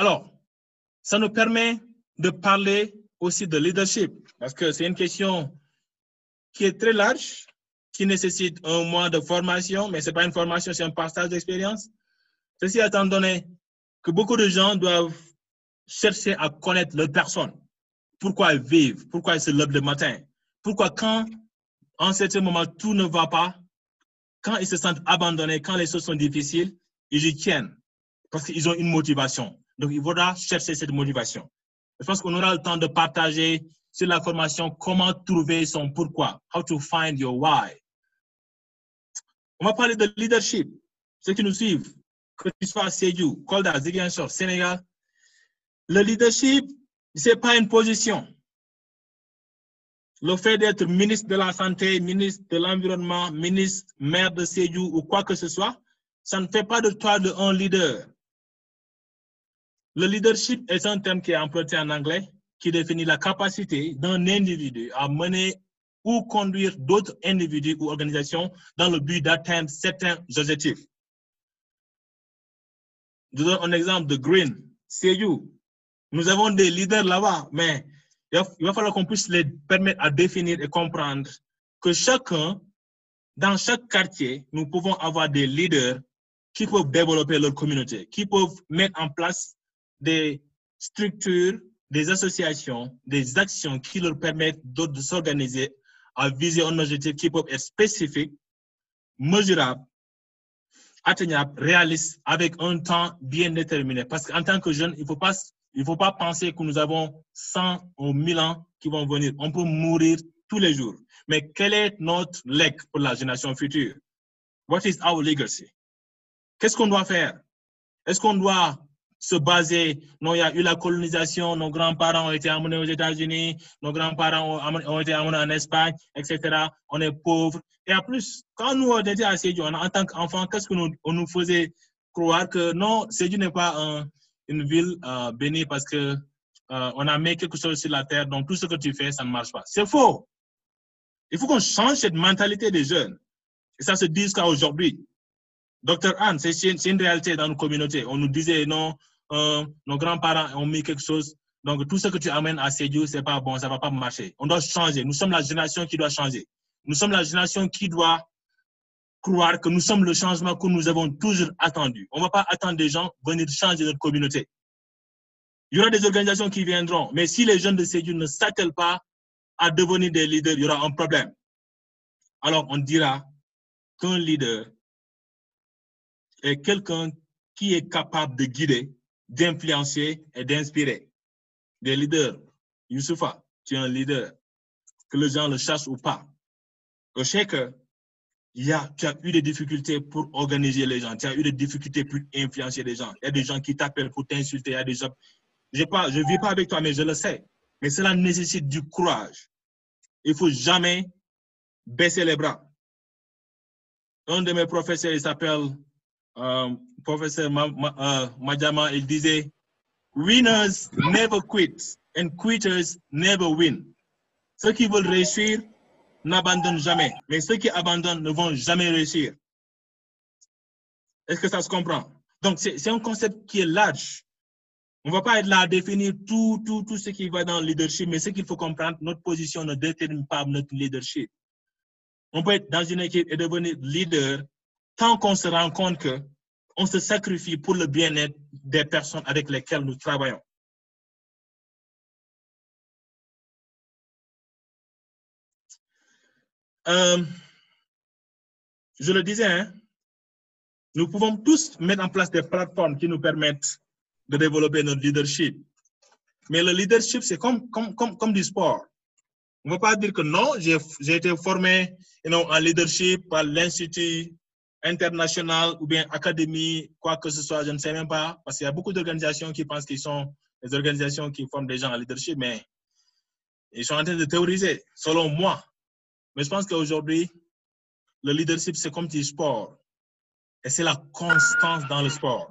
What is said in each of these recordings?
Alors, ça nous permet de parler aussi de leadership, parce que c'est une question qui est très large, qui nécessite un mois de formation, mais ce n'est pas une formation, c'est un partage d'expérience. Ceci étant donné que beaucoup de gens doivent chercher à connaître leur personne, pourquoi ils vivent, pourquoi ils se lèvent le matin, pourquoi quand, en certain moment, tout ne va pas, quand ils se sentent abandonnés, quand les choses sont difficiles, ils y tiennent, parce qu'ils ont une motivation. Donc, il faudra chercher cette motivation. Je pense qu'on aura le temps de partager sur la formation comment trouver son pourquoi, how to find your why. On va parler de leadership. Ceux qui nous suivent, que tu sois à Sédhiou, Kolda, Ziguinchor, Sénégal, le leadership, ce n'est pas une position. Le fait d'être ministre de la Santé, ministre de l'Environnement, ministre, maire de Sédhiou ou quoi que ce soit, ça ne fait pas de toi un leader. Le leadership est un terme qui est emprunté en anglais, qui définit la capacité d'un individu à mener ou conduire d'autres individus ou organisations dans le but d'atteindre certains objectifs. Je donne un exemple de Green, Sédhiou. Nous avons des leaders là-bas, mais il va falloir qu'on puisse les permettre à définir et comprendre que chacun, dans chaque quartier, nous pouvons avoir des leaders qui peuvent développer leur communauté, qui peuvent mettre en place des structures, des associations, des actions qui leur permettent de s'organiser à viser un objectif qui peut être spécifique, mesurable, atteignable, réaliste, avec un temps bien déterminé. Parce qu'en tant que jeune, il ne faut pas penser que nous avons 100 ou 1000 ans qui vont venir. On peut mourir tous les jours. Mais quel est notre legs pour la génération future? What is our legacy? Qu'est-ce qu'on doit faire? Est-ce qu'on doit se baser? Non, il y a eu la colonisation, nos grands-parents ont été amenés aux États-Unis, nos grands-parents ont été amenés en Espagne, etc. On est pauvres. Et en plus, quand nous, on était à Sédhiou, en tant qu'enfants, qu'est-ce qu'on nous faisait croire que non, Sédhiou n'est pas une ville bénie parce que on a mis quelque chose sur la terre, donc tout ce que tu fais, ça ne marche pas. C'est faux. Il faut qu'on change cette mentalité des jeunes. Et ça se dit jusqu'à aujourd'hui. Dr Anne, c'est une réalité dans nos communautés. On nous disait non, nos grands-parents ont mis quelque chose, donc tout ce que tu amènes à Sédhiou, c'est pas bon, ça va pas marcher. On doit changer. Nous sommes la génération qui doit changer. Nous sommes la génération qui doit croire que nous sommes le changement que nous avons toujours attendu. On ne va pas attendre des gens venir changer notre communauté. Il y aura des organisations qui viendront, mais si les jeunes de Sédhiou ne s'attellent pas à devenir des leaders, il y aura un problème. Alors on dira qu'un leader est quelqu'un qui est capable de guider, d'influencer et d'inspirer. Des leaders. Youssoufa, tu es un leader. Que les gens le chassent ou pas. Je sais que tu as eu des difficultés pour organiser les gens. Tu as eu des difficultés pour influencer les gens. Il y a des gens qui t'appellent pour t'insulter. Il y a des gens... Je ne vis pas avec toi, mais je le sais. Mais cela nécessite du courage. Il ne faut jamais baisser les bras. Un de mes professeurs, il s'appelle professeur Madjama, il disait « Winners never quit and quitters never win ». Ceux qui veulent réussir n'abandonnent jamais, mais ceux qui abandonnent ne vont jamais réussir. Est-ce que ça se comprend? Donc, c'est un concept qui est large. On ne va pas être là à définir tout ce qui va dans le leadership, mais ce qu'il faut comprendre, notre position ne détermine pas notre leadership. On peut être dans une équipe et devenir leader tant qu'on se rend compte qu'on se sacrifie pour le bien-être des personnes avec lesquelles nous travaillons. Je le disais, hein, nous pouvons tous mettre en place des plateformes qui nous permettent de développer notre leadership. Mais le leadership, c'est comme du sport. On ne va pas dire que non, j'ai été formé en leadership par l'Institut international ou bien académie, quoi que ce soit, je ne sais même pas, parce qu'il y a beaucoup d'organisations qui pensent qu'ils sont des organisations qui forment des gens en leadership, mais ils sont en train de théoriser, selon moi. Mais je pense qu'aujourd'hui, le leadership, c'est comme du sport. Et c'est la constance dans le sport.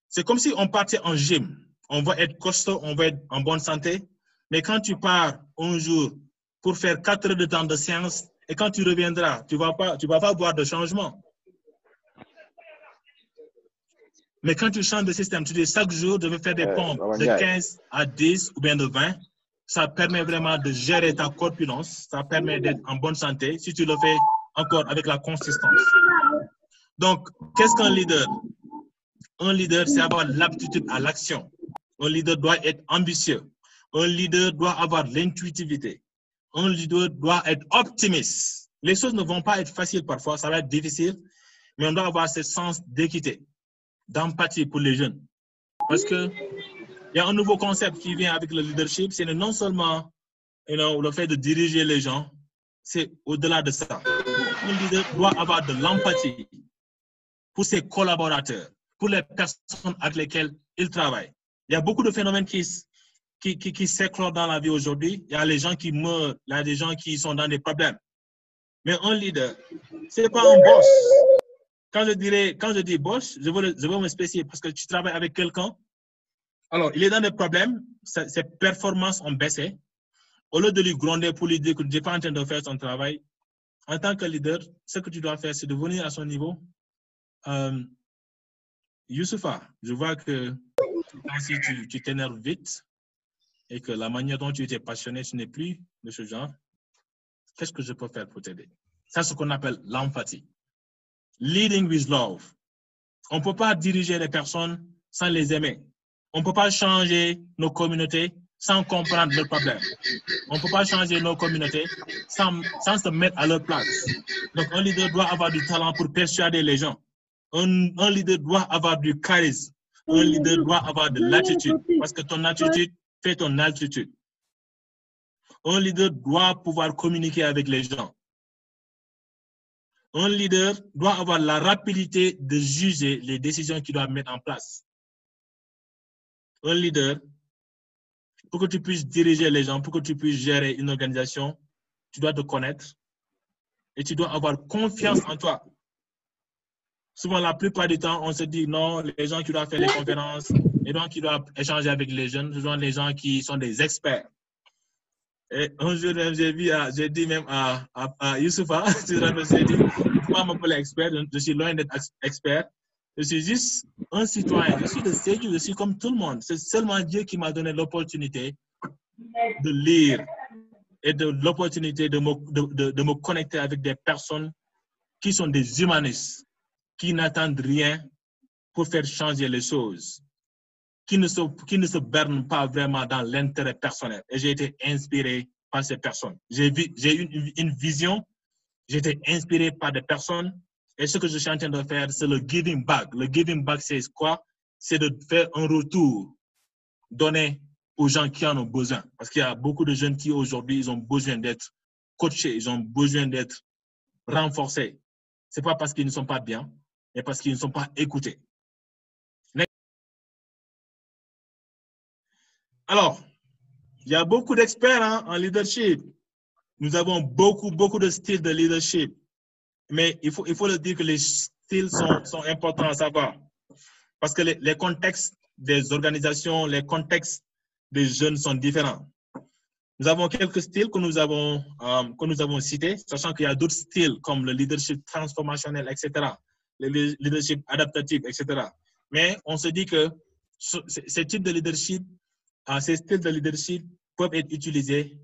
C'est comme si on partait en gym. On va être costaud, on va être en bonne santé. Mais quand tu pars un jour pour faire 4 heures de temps de séance, et quand tu reviendras, tu vas pas voir de changement. Mais quand tu changes de système, tu dis chaque jour, je vais faire des pompes de 15 à 10 ou bien de 20. Ça permet vraiment de gérer ta corpulence. Ça permet d'être en bonne santé si tu le fais encore avec la consistance. Donc, qu'est-ce qu'un leader? Un leader, c'est avoir l'aptitude à l'action. Un leader doit être ambitieux. Un leader doit avoir l'intuitivité. Un leader doit être optimiste. Les choses ne vont pas être faciles parfois, ça va être difficile, mais on doit avoir ce sens d'équité, d'empathie pour les jeunes. Parce qu'il y a un nouveau concept qui vient avec le leadership, c'est non seulement le fait de diriger les gens, c'est au-delà de ça. Un leader doit avoir de l'empathie pour ses collaborateurs, pour les personnes avec lesquelles il travaille. Il y a beaucoup de phénomènes qui s'éclorent dans la vie aujourd'hui. Il y a les gens qui meurent, il y a des gens qui sont dans des problèmes. Mais un leader, ce n'est pas un boss. Quand je dis boss, je veux me spécifier parce que tu travailles avec quelqu'un. Alors, il est dans des problèmes, ses performances ont baissé. Au lieu de lui gronder pour lui dire que tu n'es pas en train de faire son travail, en tant que leader, ce que tu dois faire, c'est de venir à son niveau. Youssoufa, je vois que si tu t'énerves vite et que la manière dont tu étais passionné, ce n'est plus de ce genre. Qu'est-ce que je peux faire pour t'aider? C'est ce qu'on appelle l'empathie. Leading with love. On ne peut pas diriger les personnes sans les aimer. On ne peut pas changer nos communautés sans comprendre leurs problèmes. On ne peut pas changer nos communautés sans se mettre à leur place. Donc, un leader doit avoir du talent pour persuader les gens. Un leader doit avoir du charisme. Un leader doit avoir de l'attitude. Parce que ton attitude fait ton altitude. Un leader doit pouvoir communiquer avec les gens. Un leader doit avoir la rapidité de juger les décisions qu'il doit mettre en place. Un leader, pour que tu puisses diriger les gens, pour que tu puisses gérer une organisation, tu dois te connaître et tu dois avoir confiance en toi. Souvent, la plupart du temps, on se dit non, les gens qui doivent faire les conférences, les gens qui doivent échanger avec les jeunes, ce sont les gens qui sont des experts. Et un jour, j'ai dit même à Youssoufa, j'ai dit, moi, je m'appelle expert, je suis loin d'être expert. Je suis juste un citoyen, je suis de Sédhiou, je suis comme tout le monde. C'est seulement Dieu qui m'a donné l'opportunité de lire et de l'opportunité de me connecter avec des personnes qui sont des humanistes, qui n'attendent rien pour faire changer les choses, qui ne se bernent pas vraiment dans l'intérêt personnel. Et j'ai été inspiré par ces personnes. J'ai eu une vision, j'ai été inspiré par des personnes. Et ce que je suis en train de faire, c'est le giving back. Le giving back, c'est quoi? C'est de faire un retour, donner aux gens qui en ont besoin. Parce qu'il y a beaucoup de jeunes qui, aujourd'hui, ils ont besoin d'être coachés, ils ont besoin d'être renforcés. Ce n'est pas parce qu'ils ne sont pas bien, mais parce qu'ils ne sont pas écoutés. Alors, il y a beaucoup d'experts en leadership. Nous avons beaucoup de styles de leadership. Mais il faut le dire que les styles sont importants à savoir. Parce que les contextes des organisations, les contextes des jeunes sont différents. Nous avons quelques styles que nous avons cités, sachant qu'il y a d'autres styles comme le leadership transformationnel, etc., le leadership adaptatif, etc. Mais on se dit que ces types de leadership, ces styles de leadership peuvent être utilisés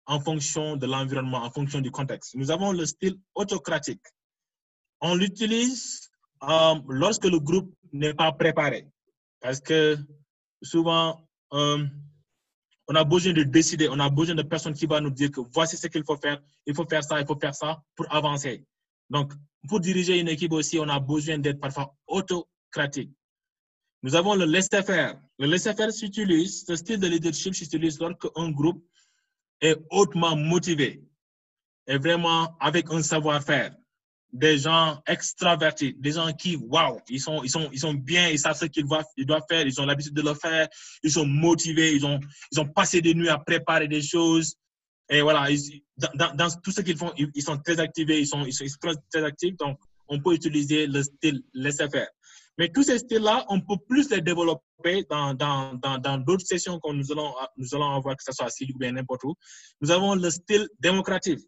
en fonction de l'environnement, en fonction du contexte. Nous avons le style autocratique. On l'utilise lorsque le groupe n'est pas préparé. Parce que souvent, on a besoin de décider, on a besoin de personnes qui vont nous dire que voici ce qu'il faut faire ça pour avancer. Donc, pour diriger une équipe aussi, on a besoin d'être parfois autocratique. Nous avons le laisser-faire. Le laisser-faire s'utilise, ce style de leadership s'utilise lorsqu'un groupe est hautement motivé et vraiment avec un savoir-faire. Des gens extravertis, des gens qui, waouh, ils sont bien, ils savent ce qu'ils doivent faire, ils ont l'habitude de le faire, ils sont motivés, ils ont passé des nuits à préparer des choses. Et voilà, dans tout ce qu'ils font, ils sont très activés, ils sont très actifs. Donc, on peut utiliser le style laisser-faire. Mais tous ces styles-là, on peut plus les développer dans d'autres sessions que nous allons avoir, que ce soit à Sédhiou ou bien n'importe où. Nous avons le style démocratique.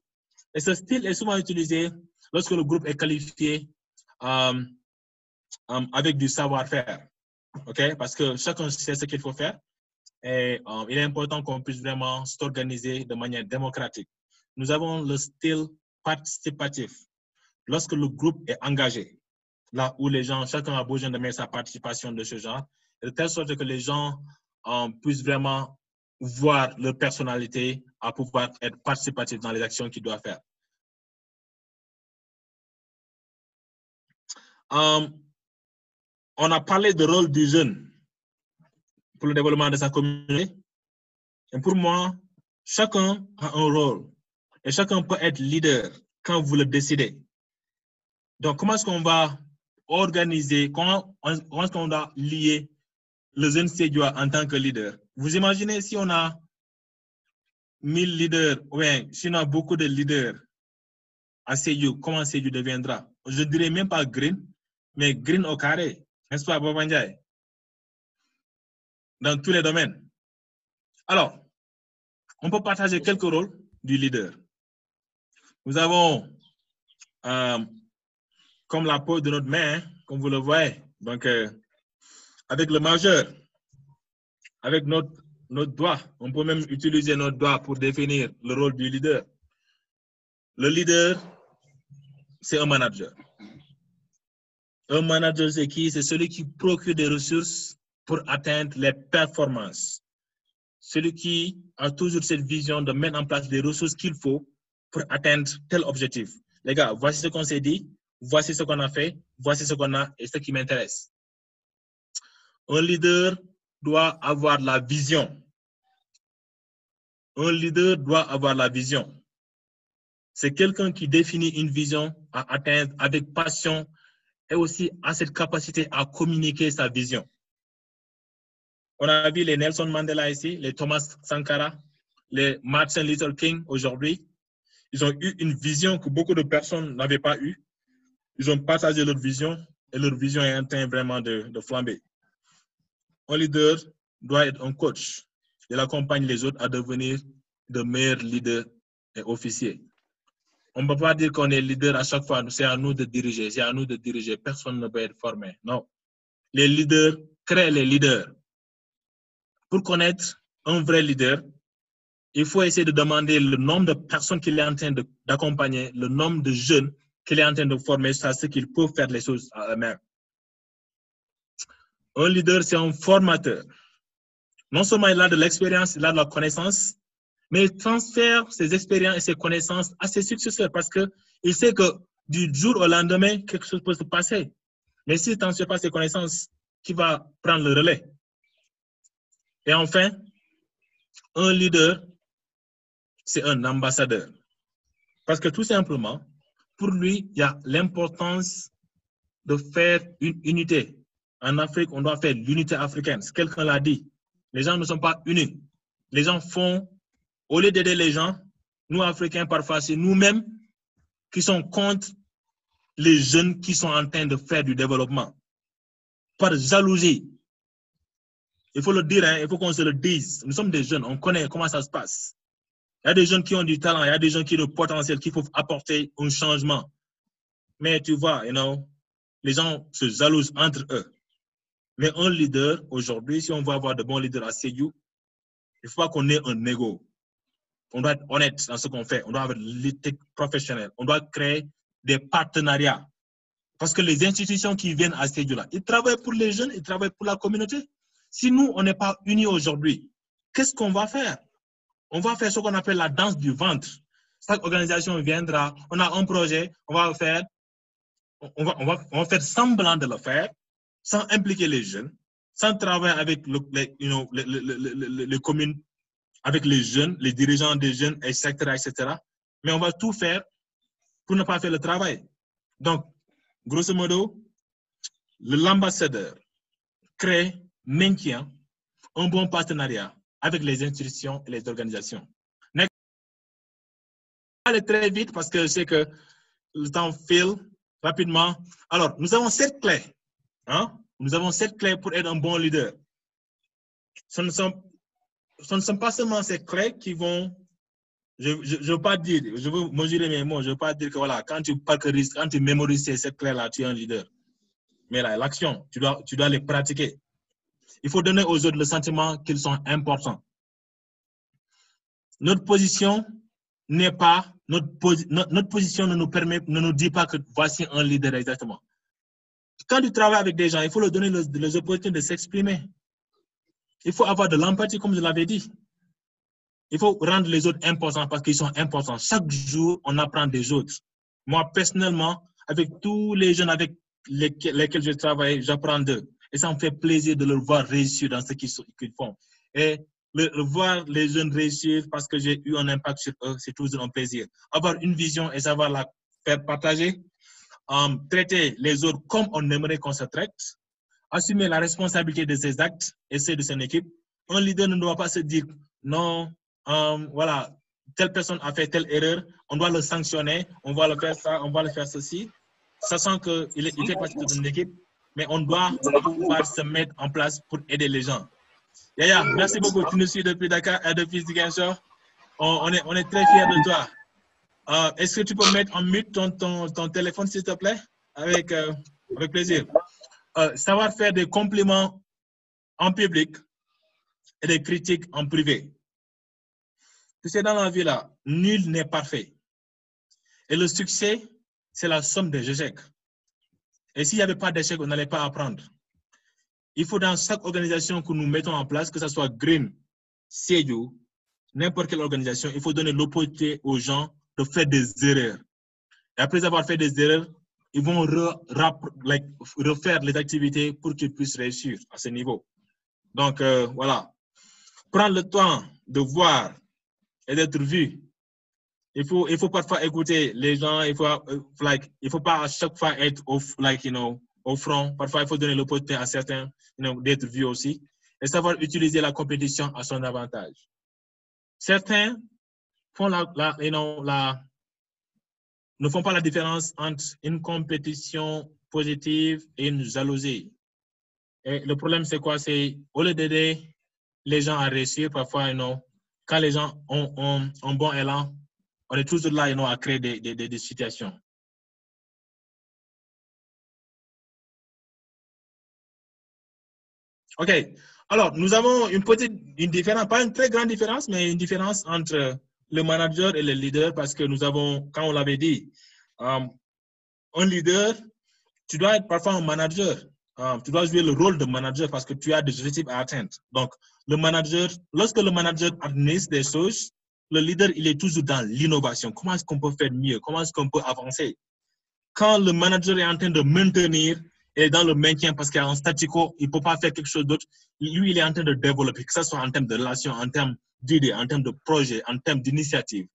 Et ce style est souvent utilisé lorsque le groupe est qualifié avec du savoir-faire. OK? Parce que chacun sait ce qu'il faut faire. Et il est important qu'on puisse vraiment s'organiser de manière démocratique. Nous avons le style participatif. Lorsque le groupe est engagé, là où les gens, chacun a besoin de mettre sa participation de ce genre, de telle sorte que les gens puissent vraiment voir leur personnalité à pouvoir être participatifs dans les actions qu'ils doivent faire. On a parlé du rôle du jeune pour le développement de sa communauté. Et pour moi, chacun a un rôle et chacun peut être leader quand vous le décidez. Donc, comment est-ce qu'on va organiser, comment est-ce qu'on va lier le jeune Sédiois en tant que leader? Vous imaginez si on a 1000 leaders, ouais, si on a beaucoup de leaders à Sédhiou, comment Sédhiou deviendra? Je ne dirais même pas green, mais green au carré, n'est-ce pas, Baba Ndiaye? Dans tous les domaines. Alors, on peut partager quelques rôles du leader. Nous avons, comme la peau de notre main, comme vous le voyez, donc avec le majeur, avec notre doigt, on peut même utiliser notre doigt pour définir le rôle du leader. Le leader, c'est un manager. Un manager, c'est qui? C'est celui qui procure des ressources pour atteindre les performances. Celui qui a toujours cette vision de mettre en place les ressources qu'il faut pour atteindre tel objectif. Les gars, voici ce qu'on s'est dit, voici ce qu'on a fait, voici ce qu'on a et ce qui m'intéresse. Un leader doit avoir la vision. Un leader doit avoir la vision. C'est quelqu'un qui définit une vision à atteindre avec passion et aussi a cette capacité à communiquer sa vision. On a vu les Nelson Mandela ici, les Thomas Sankara, les Martin Luther King aujourd'hui. Ils ont eu une vision que beaucoup de personnes n'avaient pas eue. Ils ont partagé leur vision et leur vision est en train vraiment de flamber. Un leader doit être un coach. Il accompagne les autres à devenir de meilleurs leaders et officiers. On ne peut pas dire qu'on est leader à chaque fois, c'est à nous de diriger, c'est à nous de diriger. Personne ne peut être formé. Non. Les leaders créent les leaders. Pour connaître un vrai leader, il faut essayer de demander le nombre de personnes qu'il est en train d'accompagner, le nombre de jeunes qu'il est en train de former, c'est à ce qu'ils peuvent faire les choses à eux-mêmes. Un leader, c'est un formateur. Non seulement il a de l'expérience, il a de la connaissance, mais il transfère ses expériences et ses connaissances à ses successeurs parce qu'il sait que du jour au lendemain, quelque chose peut se passer. Mais s'il ne transfère pas ses connaissances, qui va prendre le relais? Et enfin, un leader, c'est un ambassadeur. Parce que tout simplement, pour lui, il y a l'importance de faire une unité. En Afrique, on doit faire l'unité africaine. Quelqu'un l'a dit. Les gens ne sont pas unis. Les gens font, au lieu d'aider les gens, nous, Africains, parfois, c'est nous-mêmes qui sont contre les jeunes qui sont en train de faire du développement. Par jalousie. Il faut le dire, hein, il faut qu'on se le dise. Nous sommes des jeunes, on connaît comment ça se passe. Il y a des jeunes qui ont du talent, il y a des gens qui ont le potentiel, qui peuvent apporter un changement. Mais tu vois, les gens se jalousent entre eux. Mais un leader, aujourd'hui, si on veut avoir de bons leaders à Sédhiou, il ne faut pas qu'on ait un ego. On doit être honnête dans ce qu'on fait. On doit avoir l'éthique professionnelle. On doit créer des partenariats. Parce que les institutions qui viennent à Sédhiou-là, ils travaillent pour les jeunes, ils travaillent pour la communauté. Si nous, on n'est pas unis aujourd'hui, qu'est-ce qu'on va faire? On va faire ce qu'on appelle la danse du ventre. Chaque organisation viendra, on a un projet, on va faire semblant de le faire, sans impliquer les jeunes, sans travailler avec les communes, avec les jeunes, les dirigeants des jeunes, etc., etc. Mais on va tout faire pour ne pas faire le travail. Donc, grosso modo, l'ambassadeur crée, maintient un bon partenariat avec les institutions et les organisations. On va aller très vite parce que je sais que le temps file rapidement. Alors, nous avons 7 clés. Hein? Nous avons 7 clés pour être un bon leader. Ce ne sont pas seulement ces clés qui vont... Je ne veux pas dire, je veux mesurer mes mots, je ne veux pas dire que voilà, quand tu mémorises ces 7 clés-là, tu es un leader. mais l'action, tu dois les pratiquer. Il faut donner aux autres le sentiment qu'ils sont importants. Notre position n'est pas, notre position ne nous dit pas que voici un leader exactement. Quand tu travailles avec des gens, il faut leur donner les opportunités de s'exprimer. Il faut avoir de l'empathie, comme je l'avais dit. Il faut rendre les autres importants parce qu'ils sont importants. Chaque jour, on apprend des autres. Moi, personnellement, avec tous les jeunes avec lesquels je travaille, j'apprends d'eux. Et ça me fait plaisir de leur voir réussir dans ce qu'ils font. Et voir les jeunes réussir parce que j'ai eu un impact sur eux, c'est toujours un plaisir. Avoir une vision et savoir la faire partager, traiter les autres comme on aimerait qu'on se traite, assumer la responsabilité de ses actes et ceux de son équipe. Un leader ne doit pas se dire non, voilà, telle personne a fait telle erreur, on doit le sanctionner, on va le faire ça, on va le faire ceci, sachant qu'il fait partie d'une équipe, mais on doit pouvoir se mettre en place pour aider les gens. Yaya, merci beaucoup. Tu nous suis depuis Dakar et depuis Ziguinchor. On est très fiers de toi. Est-ce que tu peux mettre en mute ton téléphone, s'il te plaît? Avec plaisir. Savoir faire des compliments en public et des critiques en privé. Tu sais, dans la vie, là, nul n'est parfait. Et le succès, c'est la somme des échecs. Et s'il n'y avait pas d'échecs, on n'allait pas apprendre. Il faut dans chaque organisation que nous mettons en place, que ce soit Green, CEDU, n'importe quelle organisation, il faut donner l'opportunité aux gens de faire des erreurs. Et après avoir fait des erreurs, ils vont refaire les activités pour qu'ils puissent réussir à ce niveau. Donc, voilà. Prendre le temps de voir et d'être vu. Il faut parfois écouter les gens. Il faut pas à chaque fois être au front. Parfois, il faut donner l'opportunité à certains d'être vus aussi. Et savoir utiliser la compétition à son avantage. Certains font ne font pas la différence entre une compétition positive et une jalousie. Et le problème, c'est quoi? C'est au lieu d'aider les gens à réussir, parfois, quand les gens ont un bon élan, on est toujours là à créer des situations. OK. Alors, nous avons une différence, pas une très grande différence, mais une différence entre le manager et le leader parce que nous avons, quand on l'avait dit, un leader, tu dois être parfois un manager. Tu dois jouer le rôle de manager parce que tu as des objectifs à atteindre. Donc, le manager, lorsque le manager administre des choses, le leader, il est toujours dans l'innovation. Comment est-ce qu'on peut faire mieux? Comment est-ce qu'on peut avancer? Quand le manager est en train de maintenir et dans le maintien parce qu'il y a un statu quo, il ne peut pas faire quelque chose d'autre. Lui, il est en train de développer, que ce soit en termes de relations, en termes d'idées, en termes de projets, en termes d'initiatives.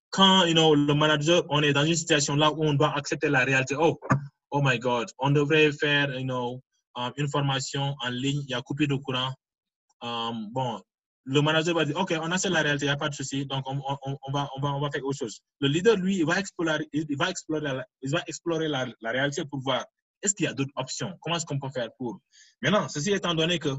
Quand le manager, on est dans une situation là où on doit accepter la réalité. Oh my God, on devrait faire une formation en ligne, il y a coupé de courant. Bon, le manager va dire, OK, on accepte la réalité, il n'y a pas de souci, donc on va faire autre chose. Le leader, lui, il va explorer la réalité pour voir est-ce qu'il y a d'autres options, comment est-ce qu'on peut faire pour. Maintenant, ceci étant donné que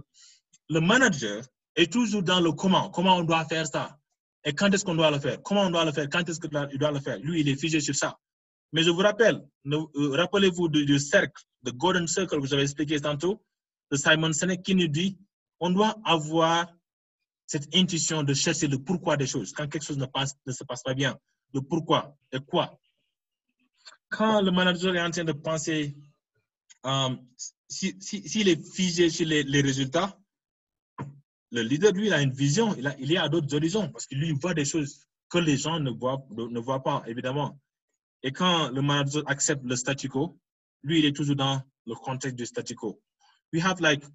le manager est toujours dans le comment on doit faire ça, et quand est-ce qu'on doit le faire, comment on doit le faire, quand est-ce qu'il doit le faire. Lui, il est figé sur ça. Mais je vous rappelle, rappelez-vous du cercle, de Golden Circle que j'avais expliqué tantôt, de Simon Sinek qui nous dit on doit avoir cette intuition de chercher le pourquoi des choses. Quand quelque chose ne se passe pas bien, le pourquoi et quoi. Quand le manager est en train de penser, s'il est figé sur les résultats, le leader, lui, il a une vision, il est à d'autres horizons parce qu'il lui voit des choses que les gens ne voient pas, évidemment. Et quand le manager accepte le statu quo, lui, il est toujours dans le contexte du statu quo.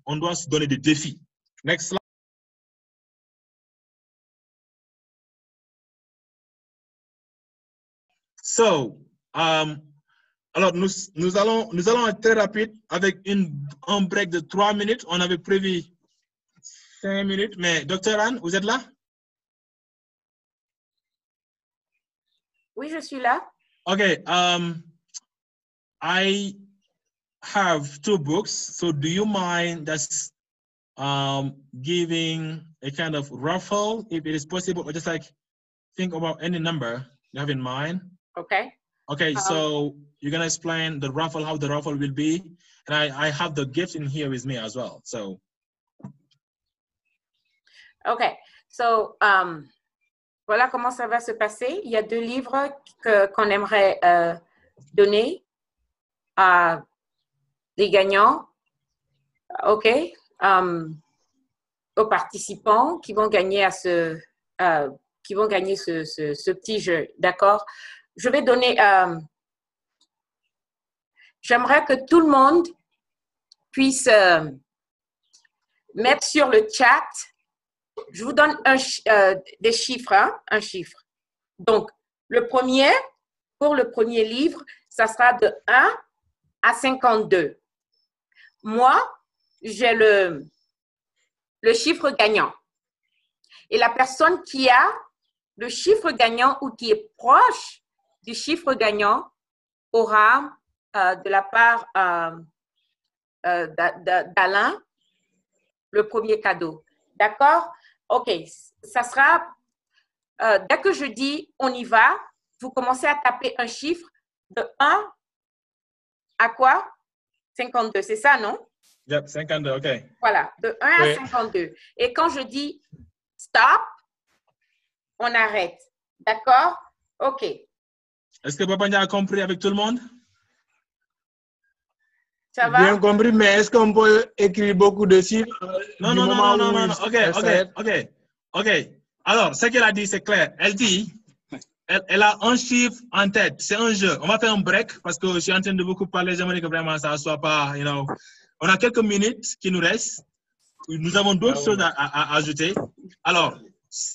On doit se donner des défis. Next slide. So, alors nous allons être très rapide avec un break de 3 minutes. On avait prévu 5 minutes, mais Dr. Anne, vous êtes là? Oui, je suis là. Okay, I have 2 books, so do you mind just giving a kind of raffle, if it is possible, or just think about any number you have in mind? Okay. Okay, so you're gonna explain the raffle, how the raffle will be, And I have the gift in here with me as well. So. Okay. So, voilà comment ça va se passer. Il y a 2 livres qu'on aimerait donner à des gagnants. OK. Aux participants qui vont gagner ce petit jeu. D'accord? Je vais donner... j'aimerais que tout le monde puisse mettre sur le chat. Je vous donne des chiffres, hein, un chiffre. Donc, pour le premier livre, ça sera de 1 à 52. Moi, j'ai le chiffre gagnant. Et la personne qui a le chiffre gagnant ou qui est proche du chiffre gagnant aura de la part d'Alain le premier cadeau. D'accord? OK. Ça sera, dès que je dis on y va, vous commencez à taper un chiffre de 1 à quoi? 52, c'est ça, non? Yep, 52, OK. Voilà, de 1 à 52. Et quand je dis stop, on arrête. D'accord? OK. Est-ce que Papa a compris avec tout le monde? Ça va? Bien compris, mais est-ce qu'on peut écrire beaucoup de chiffres? Non. OK. Alors, ce qu'elle a dit, c'est clair. Elle dit, elle a un chiffre en tête. C'est un jeu. On va faire un break parce que je suis en train de beaucoup parler. J'aimerais que vraiment ça ne soit pas, On a quelques minutes qui nous restent. Nous avons d'autres choses à ajouter. Alors,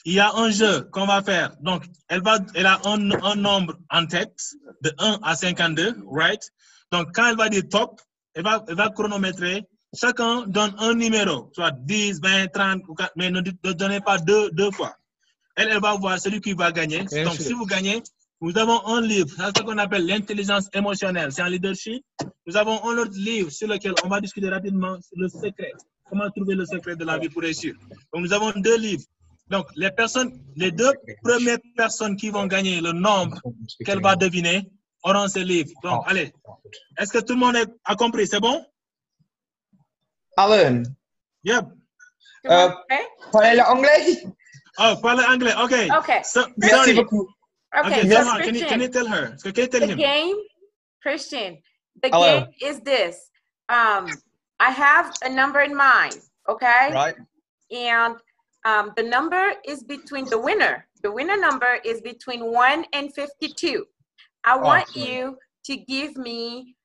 il y a un jeu qu'on va faire. Donc, elle a un nombre en tête de 1 à 52, right? Donc, quand elle va dire top, elle va chronométrer. Chacun donne un numéro, soit 10, 20, 30, mais ne donnez pas deux fois. Elle va voir celui qui va gagner. Bien Donc, sûr. si vous gagnez, nous avons un livre, c'est ce qu'on appelle l'intelligence émotionnelle. C'est un leadership. Nous avons un autre livre sur lequel on va discuter rapidement le secret. Comment trouver le secret de la vie pour réussir. Donc, nous avons 2 livres. Donc, les 2 premières personnes qui vont gagner le nombre qu'elle va deviner auront ces livres. Donc, allez. Est-ce que tout le monde a compris? C'est bon? Alan, Yep. parlez l'anglais? Oh, parle anglais. OK. Okay. Merci beaucoup. Okay, Okay, so Selma, can you tell her? So can you tell the him? game, Christian, the Hello. game is this. I have a number in mind, okay? Right. And the number is between the winner. The winner number is between 1 and 52. I want you to give me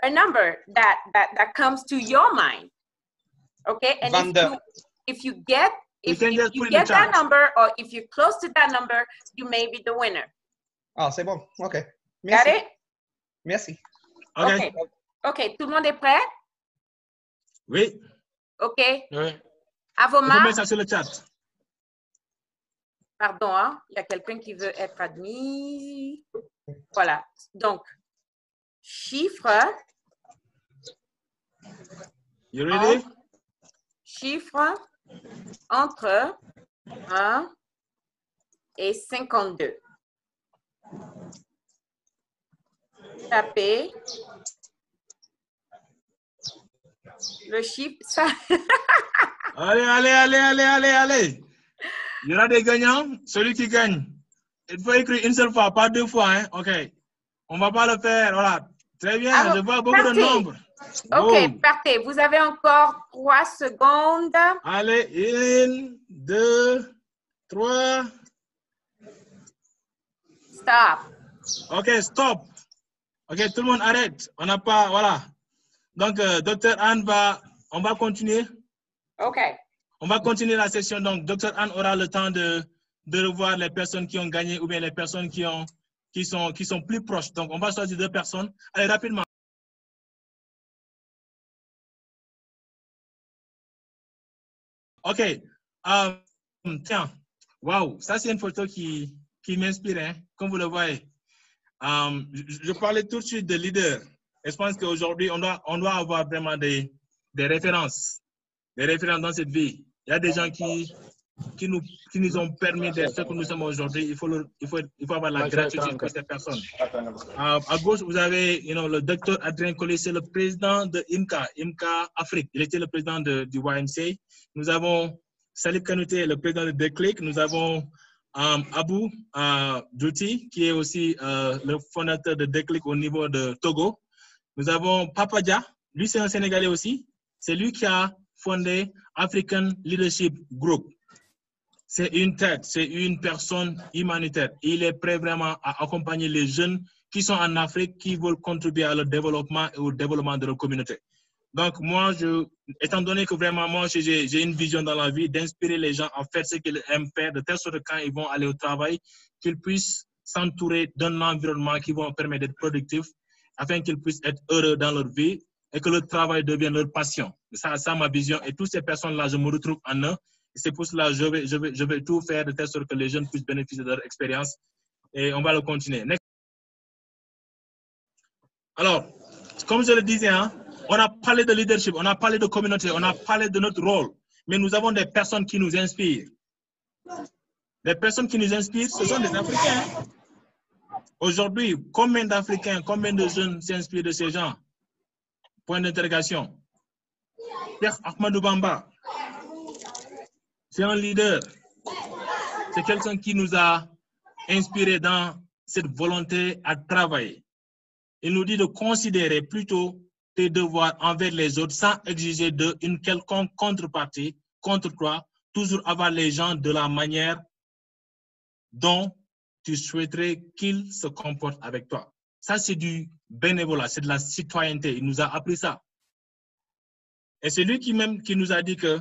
a number that comes to your mind, okay? And if you get that number, or if you're close to that number, you may be the winner. Ah, c'est bon. OK. Merci. Got it? Merci. Okay. OK. Tout le monde est prêt? Oui. OK. Oui. À vos On peut marques. mettre ça sur le chat. Pardon, hein? Il y a quelqu'un qui veut être admis. Voilà. Donc, chiffre. You ready? Chiffre entre 1 et 52. Tapez le chiffre. Ça... Allez. Il y aura des gagnants. Celui qui gagne, il faut écrire une seule fois, pas 2 fois. Hein? OK. On ne va pas le faire. Voilà. Très bien. Alors, je vois beaucoup de nombres. OK, partez. Vous avez encore 3 secondes. Allez, 1, 2, 3. Stop. OK, stop. OK, tout le monde arrête. On n'a pas, voilà. Donc, Dr. Anne on va continuer. OK. On va continuer la session. Donc, Dr. Anne aura le temps de revoir les personnes qui ont gagné ou bien les personnes qui sont plus proches. Donc, on va choisir 2 personnes. Allez, rapidement. OK. Tiens. Waouh. Ça, c'est une photo qui m'inspire, hein, comme vous le voyez. Je parlais tout de suite de leader. Et je pense qu'aujourd'hui, on doit avoir vraiment des références. Des références dans cette vie. Il y a des gens qui qui nous ont permis d'être ce que nous sommes aujourd'hui. Il faut avoir la gratitude pour ces personnes. À gauche, vous avez le docteur Adrien Collet, c'est le président de IMCA Afrique. Il était le président du YMCA. Nous avons Salif Kanouté, le président de Déclic. Nous avons Abou Djouti, qui est aussi le fondateur de Déclic au niveau de Togo. Nous avons Papa Dia, lui c'est un Sénégalais aussi. C'est lui qui a fondé African Leadership Group. C'est une tête, c'est une personne humanitaire. Il est prêt vraiment à accompagner les jeunes qui sont en Afrique, qui veulent contribuer à leur développement et au développement de leur communauté. Donc moi, étant donné que vraiment moi, j'ai une vision dans la vie d'inspirer les gens à faire ce qu'ils aiment faire, de telle sorte que quand ils vont aller au travail, qu'ils puissent s'entourer d'un environnement qui va permettre d'être productifs, afin qu'ils puissent être heureux dans leur vie et que le travail devienne leur passion. Ça ma vision. Et toutes ces personnes-là, je me retrouve en eux. C'est pour cela que je vais tout faire de telle sorte que les jeunes puissent bénéficier de leur expérience. Et on va le continuer. Next. Alors, comme je le disais, on a parlé de leadership, on a parlé de communauté, on a parlé de notre rôle. Mais nous avons des personnes qui nous inspirent. Les personnes qui nous inspirent, ce sont des Africains. Aujourd'hui, combien d'Africains, combien de jeunes s'inspirent de ces gens? Point d'interrogation. Cheikh Ahmadou Bamba, c'est un leader. C'est quelqu'un qui nous a inspirés dans cette volonté à travailler. Il nous dit de considérer plutôt tes devoirs envers les autres sans exiger d'eux une quelconque contrepartie contre toi, toujours avoir les gens de la manière dont tu souhaiterais qu'ils se comportent avec toi. Ça, c'est du bénévolat, c'est de la citoyenneté. Il nous a appris ça. Et c'est lui qui nous a dit que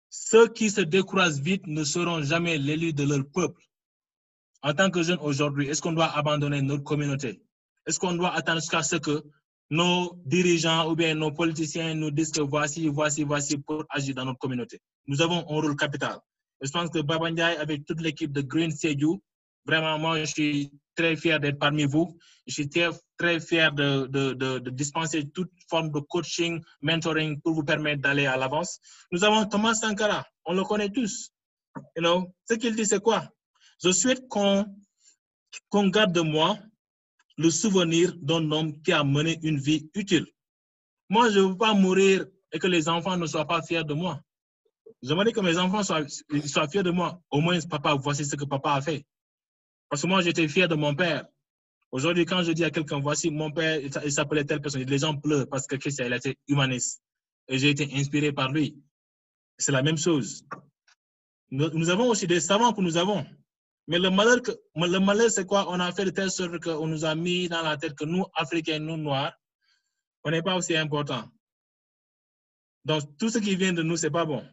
ceux qui se découragent vite ne seront jamais l'élu de leur peuple. En tant que jeunes aujourd'hui, est-ce qu'on doit abandonner notre communauté? Est-ce qu'on doit attendre jusqu'à ce que nos dirigeants ou bien nos politiciens nous disent que voici pour agir dans notre communauté? Nous avons un rôle capital. Et je pense que Baba Ndiaye, avec toute l'équipe de Green Sédhiou, vraiment, moi, je suis très fier d'être parmi vous. Je suis très fier de dispenser toute forme de coaching, mentoring pour vous permettre d'aller à l'avance. Nous avons Thomas Sankara, on le connaît tous. Ce qu'il dit, c'est quoi? Je souhaite qu'on garde de moi le souvenir d'un homme qui a mené une vie utile. Moi, je ne veux pas mourir et que les enfants ne soient pas fiers de moi. J'aimerais que mes enfants soient fiers de moi. Au moins, papa, voici ce que papa a fait. Parce que moi, j'étais fier de mon père. Aujourd'hui, quand je dis à quelqu'un, voici mon père, il s'appelait telle personne, les gens pleurent parce que Christian, il était humaniste. Et j'ai été inspiré par lui. C'est la même chose. Nous avons aussi des savants que nous avons. Mais le malheur, c'est quoi? On a fait de telle sorte qu'on nous a mis dans la tête que nous, Africains, nous, Noirs, on n'est pas aussi importants. Donc, tout ce qui vient de nous, ce n'est pas bon.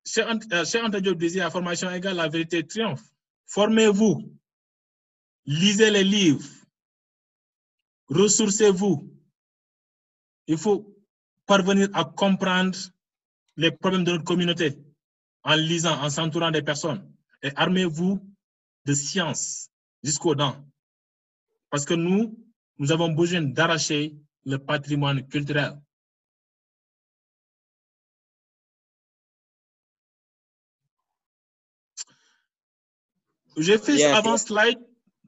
Cheikh Anta Diop disait à formation égale, la vérité triomphe. Formez-vous, lisez les livres, ressourcez-vous. Il faut parvenir à comprendre les problèmes de notre communauté en lisant, en s'entourant des personnes. Et armez-vous de science jusqu'aux dents. Parce que nous avons besoin d'arracher le patrimoine culturel. J'ai fait avant slide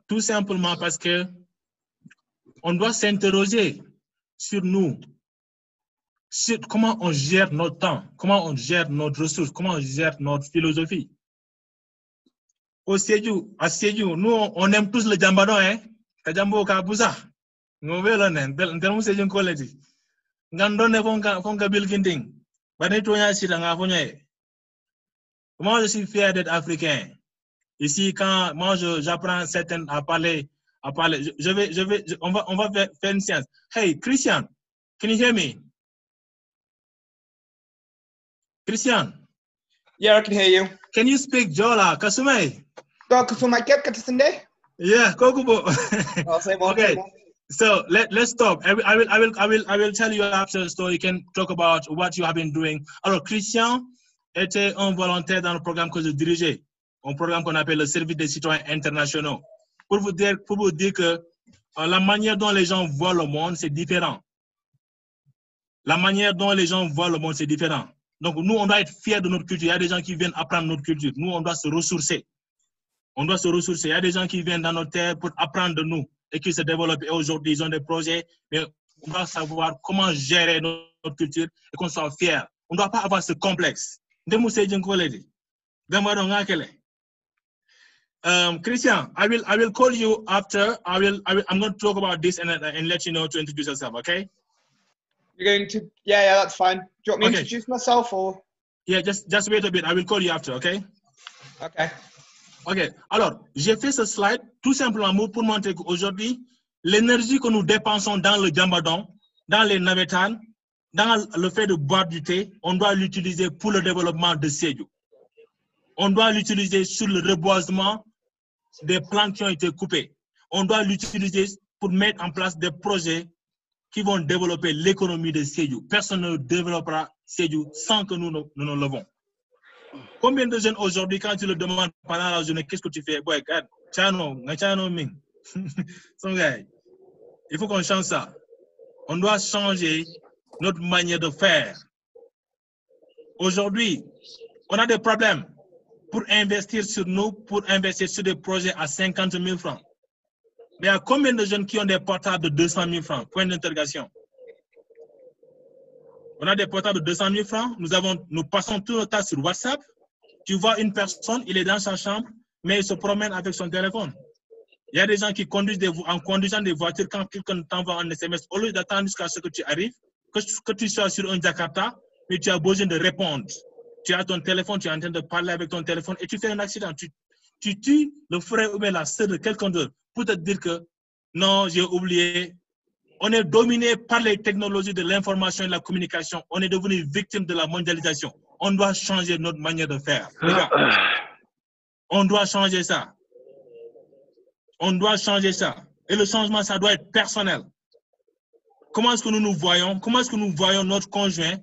tout simplement parce que on doit s'interroger sur nous, sur comment on gère notre temps, comment on gère notre ressource, comment on gère notre philosophie. À Sédhiou, nous on aime tous le jambadon, hein? Kajambo kabusa. Nous voulons nous Sédhiou collège. Ngandone fonka building. Banetoya siranga fonye. Moi je suis fier d'être africain. Ici, quand moi j'apprends certains à parler, on va faire une séance. Hey, Christian, can you hear me? Christian. Yeah, I can hear you. Can you speak Jola? Kasumai? Yeah, Kokubo. Okay. So let's stop. I will tell you after so you can talk about what you have been doing. Alors, Christian était un volontaire dans le programme que je dirigeais. Un programme qu'on appelle le service des citoyens internationaux. Pour vous dire que la manière dont les gens voient le monde, c'est différent. La manière dont les gens voient le monde, c'est différent. Donc, nous, on doit être fiers de notre culture. Il y a des gens qui viennent apprendre notre culture. Nous, on doit se ressourcer. On doit se ressourcer. Il y a des gens qui viennent dans notre terre pour apprendre de nous et qui se développent. Et aujourd'hui, ils ont des projets, mais on doit savoir comment gérer notre culture et qu'on soit fiers. On ne doit pas avoir ce complexe. Christian, I will call you after. I'm going to talk about this and let you know to introduce yourself, okay? You're going to, yeah, that's fine. Do you want me to Okay. introduce myself or? Yeah, just wait a bit. I will call you after, okay? Okay. Ok, alors, j'ai fait ce slide tout simplement pour montrer qu'aujourd'hui, l'énergie que nous dépensons dans le gambadon, dans les navetanes, dans le fait de boire du thé, on doit l'utiliser pour le développement de Sédhiou. On doit l'utiliser sur le reboisement des plantes qui ont été coupées. On doit l'utiliser pour mettre en place des projets qui vont développer l'économie de Sédhiou. Personne ne développera Sédhiou sans que nous nous levons. Combien de jeunes aujourd'hui, quand tu le demandes pendant la journée, qu'est-ce que tu fais? Boy, il faut qu'on change ça. On doit changer notre manière de faire. Aujourd'hui, on a des problèmes pour investir sur nous, pour investir sur des projets à 50 000 francs. Mais il y a combien de jeunes qui ont des portables de 200 000 francs? Point d'interrogation. On a des portables de 200 000 francs. Nous passons tout notre temps sur WhatsApp. Tu vois une personne, il est dans sa chambre, mais il se promène avec son téléphone. Il y a des gens qui conduisent en conduisant des voitures, quand quelqu'un t'envoie un SMS, au lieu d'attendre jusqu'à ce que tu arrives, que tu sois sur un Jakarta, mais tu as besoin de répondre. Tu as ton téléphone, tu es en train de parler avec ton téléphone et tu fais un accident. Tu tues le frère ou bien la sœur de quelqu'un d'autre pour te dire que non, j'ai oublié. On est dominé par les technologies de l'information et de la communication. On est devenu victime de la mondialisation. On doit changer notre manière de faire. Les gars, on doit changer ça. On doit changer ça. Et le changement, ça doit être personnel. Comment est-ce que nous nous voyons? Comment est-ce que nous voyons notre conjoint?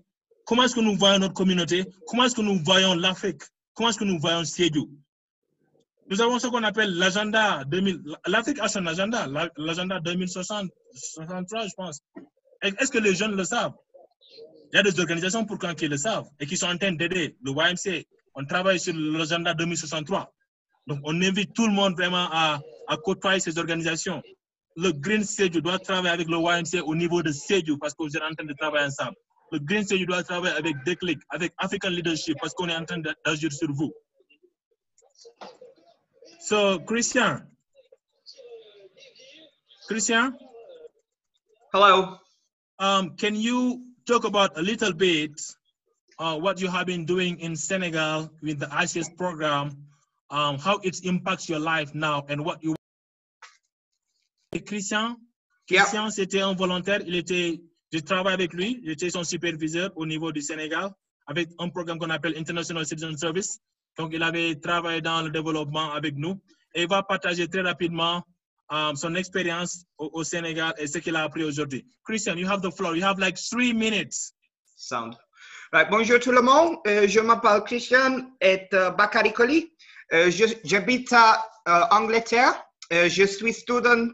Comment est-ce que nous voyons notre communauté? Comment est-ce que nous voyons l'Afrique? Comment est-ce que nous voyons Sédhiou? Nous avons ce qu'on appelle l'agenda 2000. L'Afrique a son agenda, l'agenda 2063, je pense. Est-ce que les jeunes le savent? Il y a des organisations pourtant qui le savent et qui sont en train d'aider. Le YMCA, on travaille sur l'agenda 2063. Donc, on invite tout le monde vraiment à côtoyer ces organisations. Le Green Sédhiou doit travailler avec le YMCA au niveau de Sédhiou parce que vous êtes en train de travailler ensemble. Le Green Sédhiou doit travailler avec Déclic, avec African Leadership parce qu'on est en train d'agir sur vous. So, Christian? Hello. Can you talk about a little bit what you have been doing in Senegal with the ICS program, how it impacts your life now and what you... Christian, c'était un volontaire, je travaille avec lui, j'étais son superviseur au niveau du Sénégal avec un programme qu'on appelle International Citizen Service. Donc, il avait travaillé dans le développement avec nous et il va partager très rapidement son expérience au Sénégal et ce qu'il a appris aujourd'hui. Christian, you have the floor. You have like 3 minutes. Sound. Right, bonjour tout le monde. Je m'appelle Christian et Bakary Koli. J'habite à Angleterre. Je suis student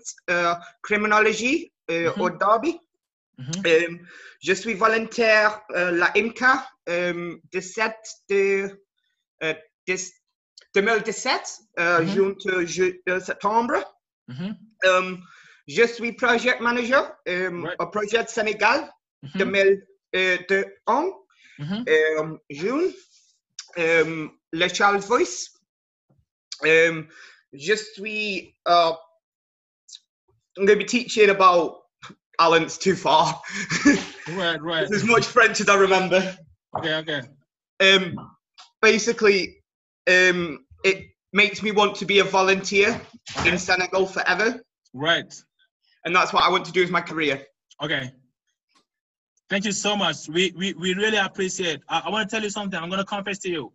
criminologie au Derby. Je suis volontaire la IMCA 2017, septembre. Je suis project manager au projet Sénégal 2001, June, le Charles Voice. Je suis I'm going to be teaching about Alan, it's too far. Right. It's as much French as I remember. Okay. Basically, it makes me want to be a volunteer in Senegal forever. Right. And that's what I want to do as my career. Okay. Thank you so much. We really appreciate it. I want to tell you something. I'm going to confess to you.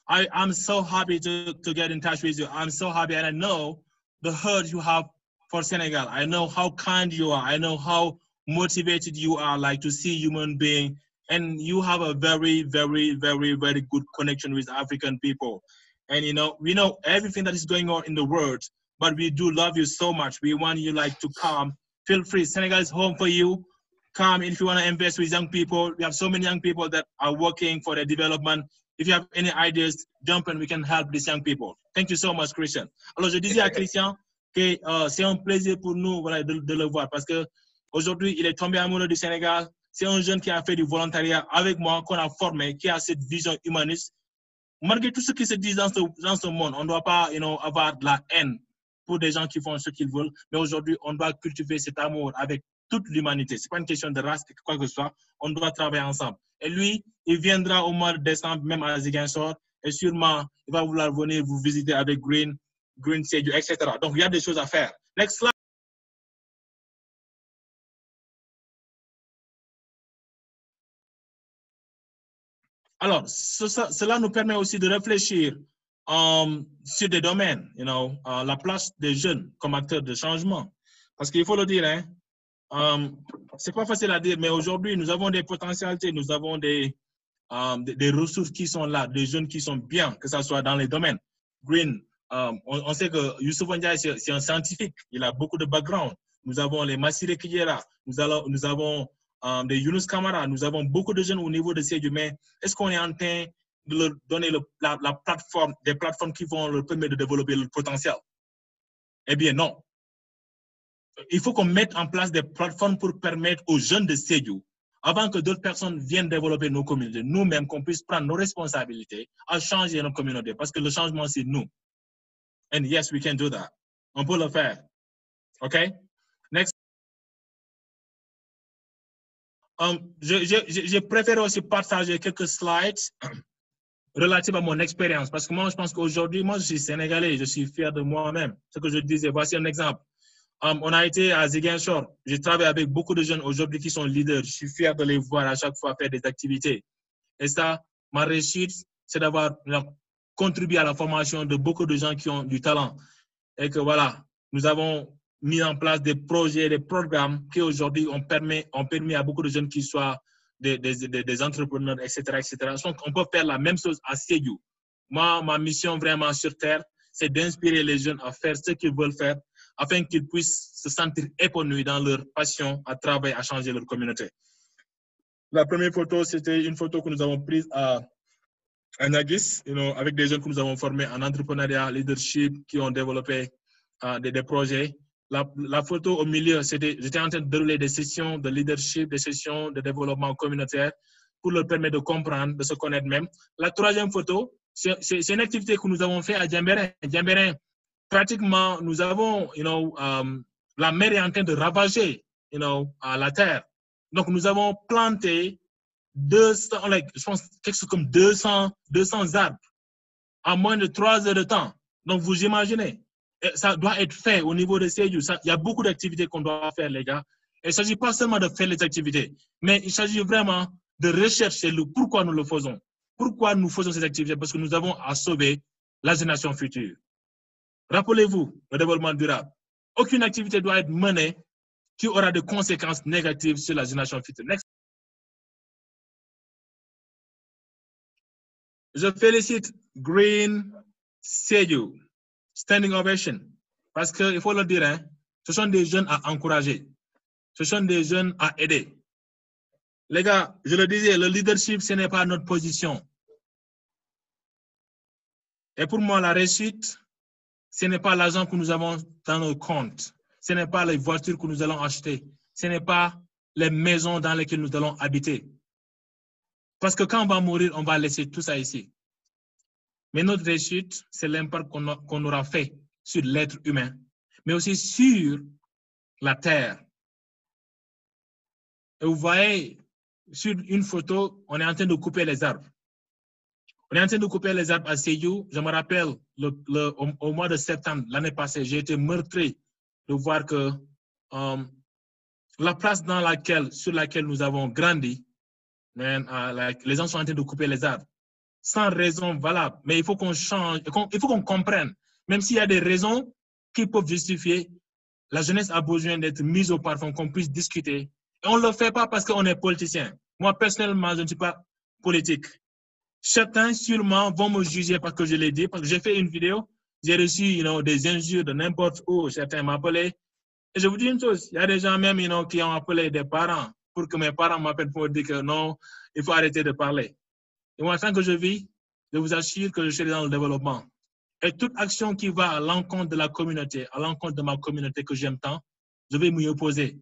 I'm so happy to get in touch with you. I'm so happy, and I know the heart you have for Senegal. I know how kind you are. I know how motivated you are, like to see human being, and you have a very, very, very, very good connection with African people. And we know everything that is going on in the world, but we do love you so much. We want you like to come. Feel free. Senegal is home for you. come if you want to invest with young people. We have so many young people that are working for their development. If you have any ideas, jump and we can help these young people. Thank you so much, Christian. Alors, je disais à Christian que c'est un plaisir pour nous voilà, de le voir parce qu'aujourd'hui, il est tombé amoureux du Sénégal. C'est un jeune qui a fait du volontariat avec moi, qu'on a formé, qui a cette vision humaniste. Malgré tout ce qui se dit dans ce monde, on ne doit pas avoir de la haine pour des gens qui font ce qu'ils veulent. Mais aujourd'hui, on doit cultiver cet amour avec toute l'humanité. Ce n'est pas une question de race, quoi que ce soit. On doit travailler ensemble. Et lui, il viendra au mois de décembre, même à Ziguinchor. Et sûrement, il va vouloir venir vous visiter avec Green Sédhiou, etc. Donc, il y a des choses à faire. Next slide. Alors, cela nous permet aussi de réfléchir sur des domaines, la place des jeunes comme acteurs de changement. Parce qu'il faut le dire, c'est pas facile à dire, mais aujourd'hui, nous avons des potentialités, nous avons des ressources qui sont là, des jeunes qui sont bien, que ce soit dans les domaines. Green, on sait que Youssouf Ndiaye, c'est un scientifique, il a beaucoup de background. Nous avons les Massiré Kijera, nous avons des Younous Kamara, nous avons beaucoup de jeunes au niveau de Sédhiou, mais est-ce qu'on est en train de leur donner la plateforme, des plateformes qui vont leur permettre de développer leur potentiel? Eh bien, non. Il faut qu'on mette en place des plateformes pour permettre aux jeunes de Sédhiou, avant que d'autres personnes viennent développer nos communautés, nous-mêmes, qu'on puisse prendre nos responsabilités à changer nos communautés, parce que le changement, c'est nous. And yes, we can do that. On peut le faire. OK? Next. J'ai préféré aussi partager quelques slides relatifs à mon expérience, parce que moi, je pense qu'aujourd'hui, moi, je suis sénégalais, je suis fier de moi-même. Ce que je disais, voici un exemple. On a été à Ziguinchor. J'ai travaillé avec beaucoup de jeunes aujourd'hui qui sont leaders. Je suis fier de les voir à chaque fois faire des activités. Et ça, ma réussite, c'est d'avoir contribué à la formation de beaucoup de gens qui ont du talent. Et que voilà, nous avons mis en place des projets, des programmes qui aujourd'hui ont permis à beaucoup de jeunes qui soient des entrepreneurs, etc., etc. Donc, on peut faire la même chose à Sédhiou. Moi, ma mission vraiment sur Terre, c'est d'inspirer les jeunes à faire ce qu'ils veulent faire, afin qu'ils puissent se sentir épanouis dans leur passion à travailler, à changer leur communauté. La première photo, c'était une photo que nous avons prise à Nagis, avec des jeunes que nous avons formés en entrepreneuriat, leadership, qui ont développé des projets. La photo au milieu, j'étais en train de dérouler des sessions de leadership, des sessions de développement communautaire pour leur permettre de comprendre, de se connaître même. La troisième photo, c'est une activité que nous avons fait à Djembérin. Djembérin, pratiquement, nous avons, la mer est en train de ravager, la terre. Donc, nous avons planté 200, je pense, quelque chose comme 200 arbres en moins de 3 heures de temps. Donc, vous imaginez, ça doit être fait au niveau de Sédhiou. Il y a beaucoup d'activités qu'on doit faire, les gars. Et il ne s'agit pas seulement de faire les activités, mais il s'agit vraiment de rechercher pourquoi nous le faisons. Pourquoi nous faisons ces activités? Parce que nous avons à sauver la génération future. Rappelez-vous, le développement durable. Aucune activité doit être menée qui aura des conséquences négatives sur la génération future. Next. Je félicite Green Sédhiou, standing ovation, parce qu'il faut le dire, ce sont des jeunes à encourager, ce sont des jeunes à aider. Les gars, je le disais, le leadership, ce n'est pas notre position. Et pour moi, la réussite, ce n'est pas l'argent que nous avons dans nos comptes. Ce n'est pas les voitures que nous allons acheter. Ce n'est pas les maisons dans lesquelles nous allons habiter. Parce que quand on va mourir, on va laisser tout ça ici. Mais notre réussite, c'est l'impact qu'on aura fait sur l'être humain, mais aussi sur la terre. Et vous voyez, sur une photo, on est en train de couper les arbres. On est en train de couper les arbres à Sédhiou. Je me rappelle, au mois de septembre, l'année passée, j'ai été meurtri de voir que la place sur laquelle nous avons grandi, les gens sont en train de couper les arbres. Sans raison valable. Mais il faut qu'on change, il faut qu'on comprenne. Même s'il y a des raisons qui peuvent justifier, la jeunesse a besoin d'être mise au parfum, qu'on puisse discuter. Et on ne le fait pas parce qu'on est politicien. Moi, personnellement, je ne suis pas politique. Certains, sûrement, vont me juger parce que je l'ai dit, parce que j'ai fait une vidéo, j'ai reçu des injures de n'importe où. Certains m'appelaient. Et je vous dis une chose, il y a des gens même qui ont appelé des parents pour que mes parents m'appellent pour me dire que non, il faut arrêter de parler. Et moi, tant que je vis, je vous assure que je suis dans le développement. Et toute action qui va à l'encontre de la communauté, à l'encontre de ma communauté que j'aime tant, je vais m'y opposer.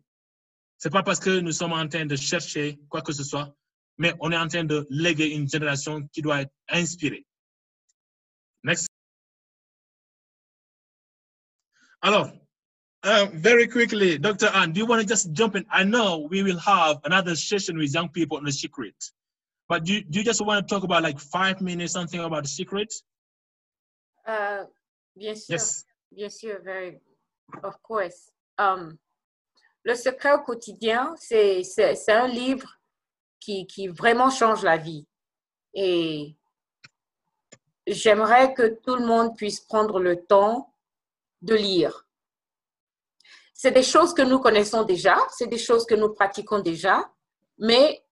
Ce n'est pas parce que nous sommes en train de chercher quoi que ce soit, mais on est en train de léguer une génération qui doit être inspirée. Next. Alors, very quickly, Dr. Anne, do you want to just jump in? I know we will have another session with young people on the secret, but do you just want to talk about like 5 minutes, something about the secret? Bien sûr, Yes. bien sûr, very, of course. Le secret au quotidien, c'est un livre qui vraiment change la vie. Et j'aimerais que tout le monde puisse prendre le temps de lire. C'est des choses que nous connaissons déjà, c'est des choses que nous pratiquons déjà, mais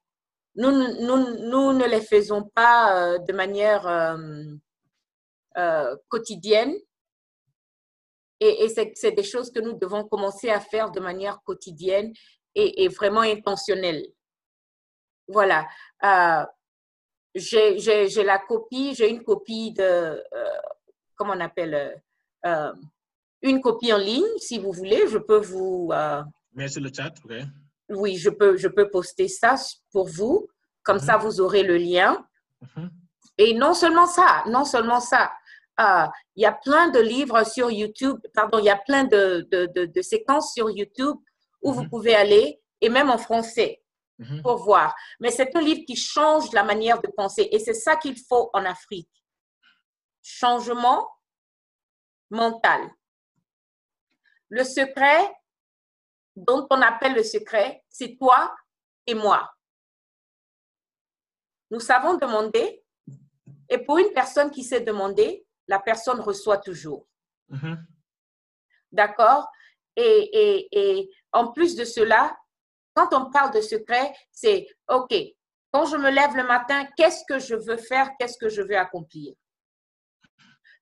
nous ne les faisons pas de manière quotidienne. Et c'est des choses que nous devons commencer à faire de manière quotidienne et vraiment intentionnelle. Voilà. J'ai la copie, j'ai une copie de, comment on appelle, une copie en ligne, si vous voulez. Je peux vous... Mais sur le chat, ok. Oui, je peux poster ça pour vous. Comme ça, vous aurez le lien. Et non seulement ça, il y a plein de livres sur YouTube, pardon, il y a plein de séquences sur YouTube où vous pouvez aller, et même en français, pour voir. Mais c'est un livre qui change la manière de penser, et c'est ça qu'il faut en Afrique. Changement mental. Le secret, dont on appelle le secret, c'est toi et moi. Nous savons demander, et pour une personne qui sait demander, la personne reçoit toujours. D'accord? Et en plus de cela, quand on parle de secret, c'est OK, quand je me lève le matin, qu'est-ce que je veux faire? Qu'est-ce que je veux accomplir?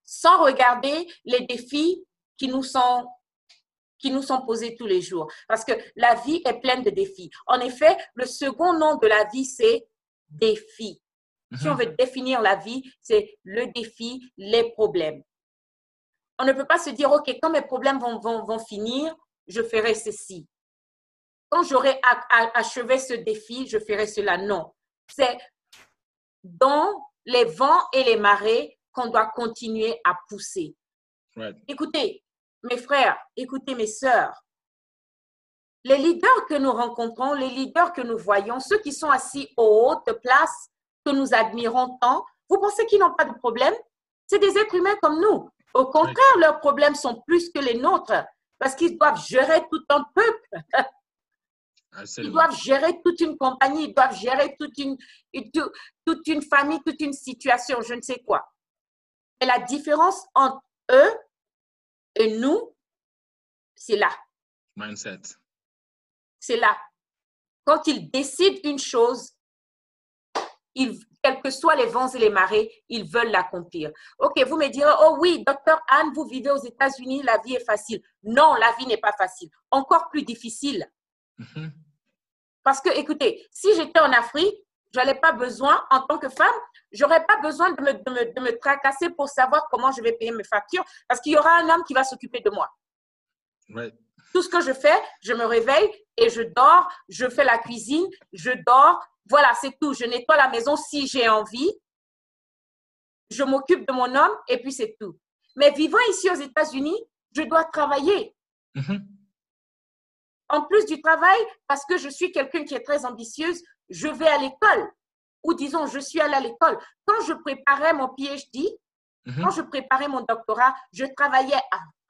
Sans regarder les défis qui nous sont posés tous les jours. Parce que la vie est pleine de défis. En effet, le second nom de la vie, c'est défi. Si on veut définir la vie, c'est le défi, les problèmes. On ne peut pas se dire, OK, quand mes problèmes vont finir, je ferai ceci. Quand j'aurai achevé ce défi, je ferai cela. Non. C'est dans les vents et les marées qu'on doit continuer à pousser. Right. Écoutez, mes frères, écoutez, mes sœurs, les leaders que nous rencontrons, les leaders que nous voyons, ceux qui sont assis aux hautes places, que nous admirons tant, vous pensez qu'ils n'ont pas de problème? C'est des êtres humains comme nous. Au contraire, leurs problèmes sont plus que les nôtres parce qu'ils doivent gérer tout un peuple. Ils doivent gérer toute une compagnie, ils doivent gérer toute une famille, toute une situation, je ne sais quoi. Et la différence entre eux et nous, c'est là. Mindset. C'est là. Quand ils décident une chose, quels que soient les vents et les marées, ils veulent l'accomplir. OK, vous me direz, oh oui, Dr. Anne, vous vivez aux États-Unis, la vie est facile. Non, la vie n'est pas facile. Encore plus difficile. Parce que, écoutez, si j'étais en Afrique, je n'aurais pas besoin, en tant que femme, je n'aurais pas besoin de me tracasser pour savoir comment je vais payer mes factures parce qu'il y aura un homme qui va s'occuper de moi. Right. Tout ce que je fais, je me réveille et je dors, je fais la cuisine, je dors. Voilà, c'est tout. Je nettoie la maison si j'ai envie. Je m'occupe de mon homme et puis c'est tout. Mais vivant ici aux États-Unis, je dois travailler. En plus du travail, parce que je suis quelqu'un qui est très ambitieuse, je vais à l'école. Ou disons, je suis allée à l'école. Quand je préparais mon PhD, quand je préparais mon doctorat, je travaillais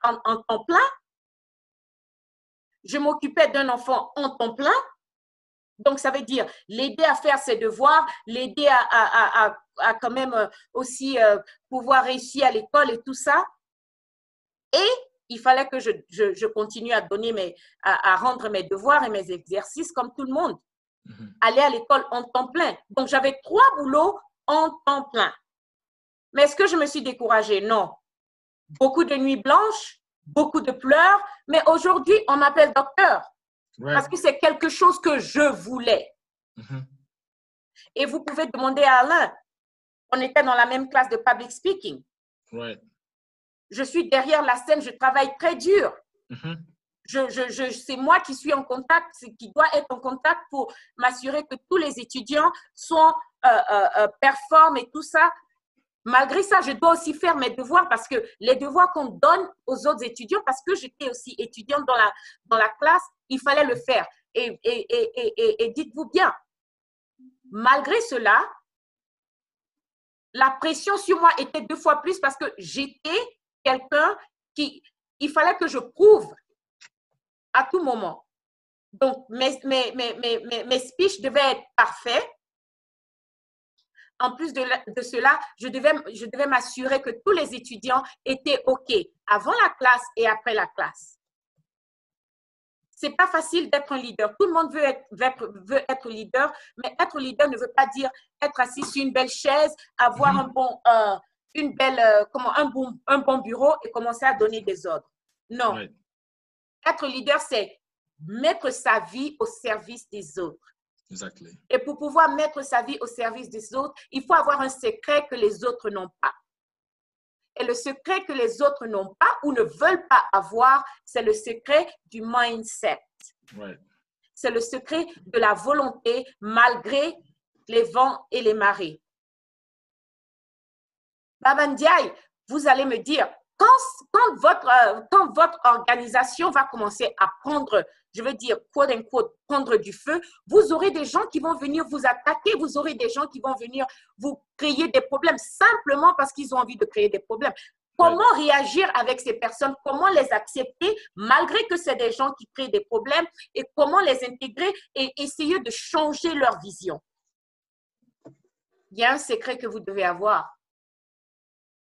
en temps plein. Je m'occupais d'un enfant en temps plein. Donc, ça veut dire l'aider à faire ses devoirs, l'aider à quand même aussi pouvoir réussir à l'école et tout ça. Et il fallait que je continue à donner à rendre mes devoirs et mes exercices comme tout le monde. Aller à l'école en temps plein. Donc, j'avais 3 boulots en temps plein. Mais est-ce que je me suis découragée? Non. Beaucoup de nuits blanches, beaucoup de pleurs, mais aujourd'hui, on m'appelle docteur. Right. Parce que c'est quelque chose que je voulais. Mhm. Et vous pouvez demander à Alain. On était dans la même classe de public speaking. Right. Je suis derrière la scène, je travaille très dur. Mhm. C'est moi qui suis en contact, qui dois être en contact pour m'assurer que tous les étudiants sont performent et tout ça. Malgré ça, je dois aussi faire mes devoirs parce que les devoirs qu'on donne aux autres étudiants, parce que j'étais aussi étudiante dans la classe, il fallait le faire. Et dites-vous bien, malgré cela, la pression sur moi était 2 fois plus parce que j'étais quelqu'un il fallait que je prouve à tout moment. Donc, mes speeches devaient être parfaits. En plus de cela, je devais m'assurer que tous les étudiants étaient OK avant la classe et après la classe. Ce n'est pas facile d'être un leader. Tout le monde veut être leader, mais être leader ne veut pas dire être assis sur une belle chaise, avoir un bon bureau et commencer à donner des ordres. Non. Right. Être leader, c'est mettre sa vie au service des autres. Exactly. Et pour pouvoir mettre sa vie au service des autres, il faut avoir un secret que les autres n'ont pas. Et le secret que les autres n'ont pas ou ne veulent pas avoir, c'est le secret du mindset. Right. C'est le secret de la volonté malgré les vents et les marées. Baba Ndiaye, vous allez me dire, quand votre organisation va commencer à prendre, je veux dire, quote unquote, prendre du feu, vous aurez des gens qui vont venir vous attaquer, vous aurez des gens qui vont venir vous créer des problèmes simplement parce qu'ils ont envie de créer des problèmes. Comment réagir avec ces personnes? Comment les accepter malgré que c'est des gens qui créent des problèmes et comment les intégrer et essayer de changer leur vision? Il y a un secret que vous devez avoir.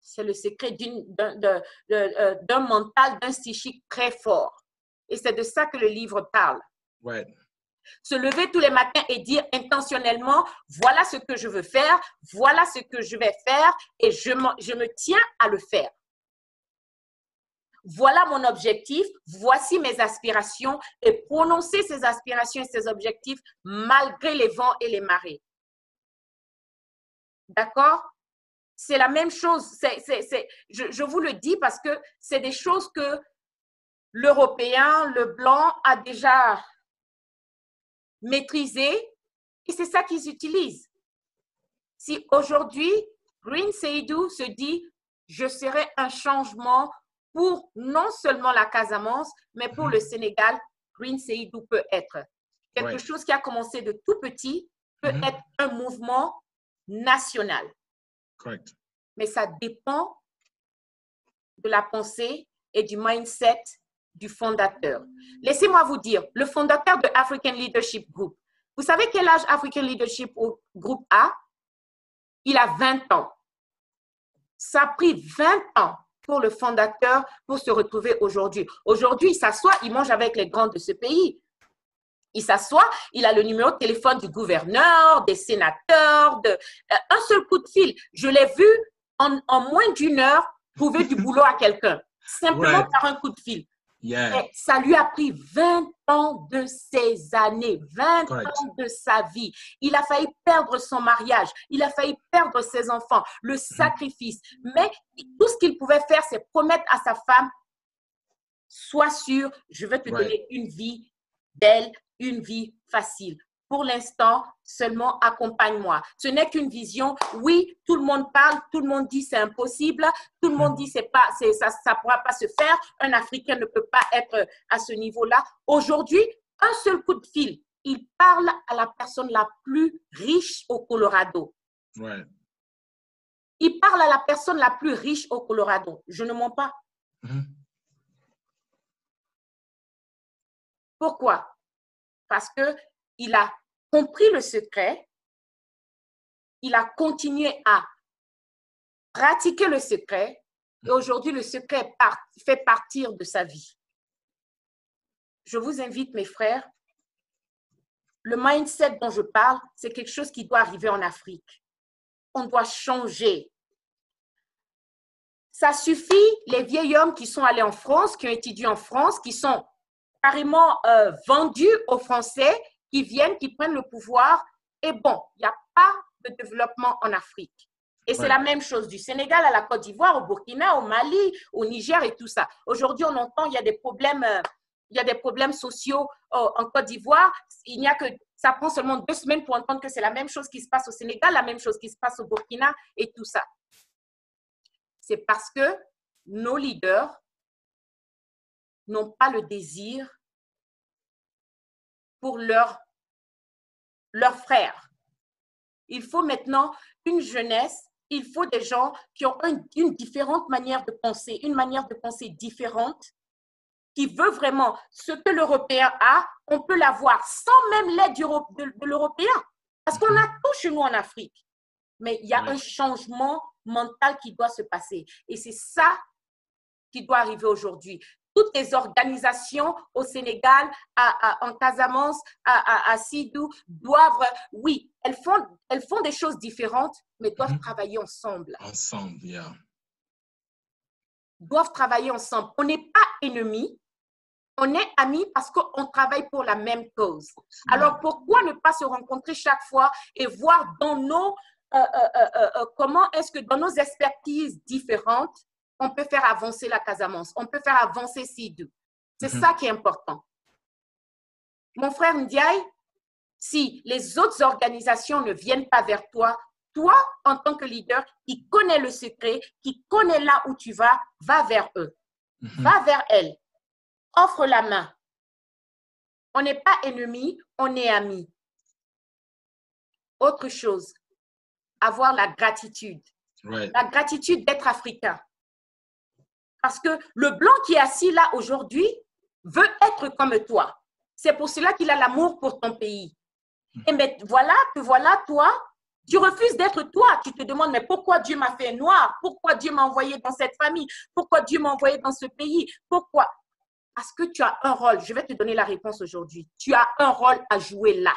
C'est le secret d'un mental, d'un psychique très fort. Et c'est de ça que le livre parle. Right. Se lever tous les matins et dire intentionnellement, voilà ce que je veux faire, voilà ce que je vais faire et je me tiens à le faire. Voilà mon objectif, voici mes aspirations et prononcer ces aspirations et ces objectifs malgré les vents et les marées. D'accord? C'est la même chose. Je vous le dis parce que c'est des choses que l'Européen, le Blanc a déjà maîtrisées et c'est ça qu'ils utilisent. Si aujourd'hui, Green Seydou se dit « Je serai un changement pour non seulement la Casamance, mais pour le Sénégal », Green Seydou peut être. Quelque chose qui a commencé de tout petit peut être un mouvement national. Correct. Mais ça dépend de la pensée et du mindset du fondateur. Laissez-moi vous dire, le fondateur de African Leadership Group, vous savez quel âge African Leadership Group a? Il a 20 ans. Ça a pris 20 ans pour le fondateur pour se retrouver aujourd'hui. Aujourd'hui, il s'assoit, il mange avec les grands de ce pays. Il s'assoit, il a le numéro de téléphone du gouverneur, des sénateurs, un seul coup de fil. Je l'ai vu en moins d'1 heure trouver du boulot à quelqu'un, simplement par un coup de fil. Yeah. Et ça lui a pris 20 ans de ses années, 20 ans de sa vie. Il a failli perdre son mariage, il a failli perdre ses enfants, le sacrifice. Mais tout ce qu'il pouvait faire, c'est promettre à sa femme, sois sûr, je vais te donner une vie belle, une vie facile. Pour l'instant, seulement accompagne-moi. Ce n'est qu'une vision. Oui, tout le monde parle, tout le monde dit c'est impossible, tout le monde dit ça ne pourra pas se faire. Un Africain ne peut pas être à ce niveau-là. Aujourd'hui, un seul coup de fil, il parle à la personne la plus riche au Colorado. Right. Il parle à la personne la plus riche au Colorado. Je ne mens pas. Pourquoi? Parce qu'il a compris le secret, il a continué à pratiquer le secret et aujourd'hui le secret fait partir de sa vie. Je vous invite, mes frères, le mindset dont je parle, c'est quelque chose qui doit arriver en Afrique. On doit changer. Ça suffit, les vieils hommes qui sont allés en France, qui ont étudié en France, qui sont carrément vendu aux Français qui viennent, qui prennent le pouvoir. Et bon, il n'y a pas de développement en Afrique. Et c'est la même chose du Sénégal à la Côte d'Ivoire, au Burkina, au Mali, au Niger et tout ça. Aujourd'hui, on entend il y a des problèmes sociaux en Côte d'Ivoire. Il n'y a que ça prend seulement 2 semaines pour entendre que c'est la même chose qui se passe au Sénégal, la même chose qui se passe au Burkina et tout ça. C'est parce que nos leaders n'ont pas le désir pour leurs frères. Il faut maintenant une jeunesse, il faut des gens qui ont une différente manière de penser, une manière de penser différente, qui veut vraiment ce que l'Européen a, on peut l'avoir sans même l'aide de l'Européen. Parce qu'on a tout chez nous en Afrique. Mais il y a un changement mental qui doit se passer. Et c'est ça qui doit arriver aujourd'hui. Toutes les organisations au Sénégal, en Casamance, à Sidou, doivent, oui, elles font des choses différentes, mais doivent travailler ensemble. Ensemble, yeah. Doivent travailler ensemble. On n'est pas ennemis, on est amis parce qu'on travaille pour la même cause. Alors, pourquoi ne pas se rencontrer chaque fois et voir dans nos, comment est-ce que dans nos expertises différentes, on peut faire avancer la Casamance, on peut faire avancer Sidou. C'est ça qui est important. Mon frère Ndiaye, si les autres organisations ne viennent pas vers toi, toi, en tant que leader, qui connais le secret, qui connais là où tu vas, va vers eux. Va vers elles. Offre la main. On n'est pas ennemis, on est amis. Autre chose, avoir la gratitude. La gratitude d'être africain. Parce que le blanc qui est assis là aujourd'hui veut être comme toi. C'est pour cela qu'il a l'amour pour ton pays. Et mais voilà, toi, tu refuses d'être toi. Tu te demandes, mais pourquoi Dieu m'a fait noir? Pourquoi Dieu m'a envoyé dans cette famille? Pourquoi Dieu m'a envoyé dans ce pays? Pourquoi? Parce que tu as un rôle. Je vais te donner la réponse aujourd'hui. Tu as un rôle à jouer là.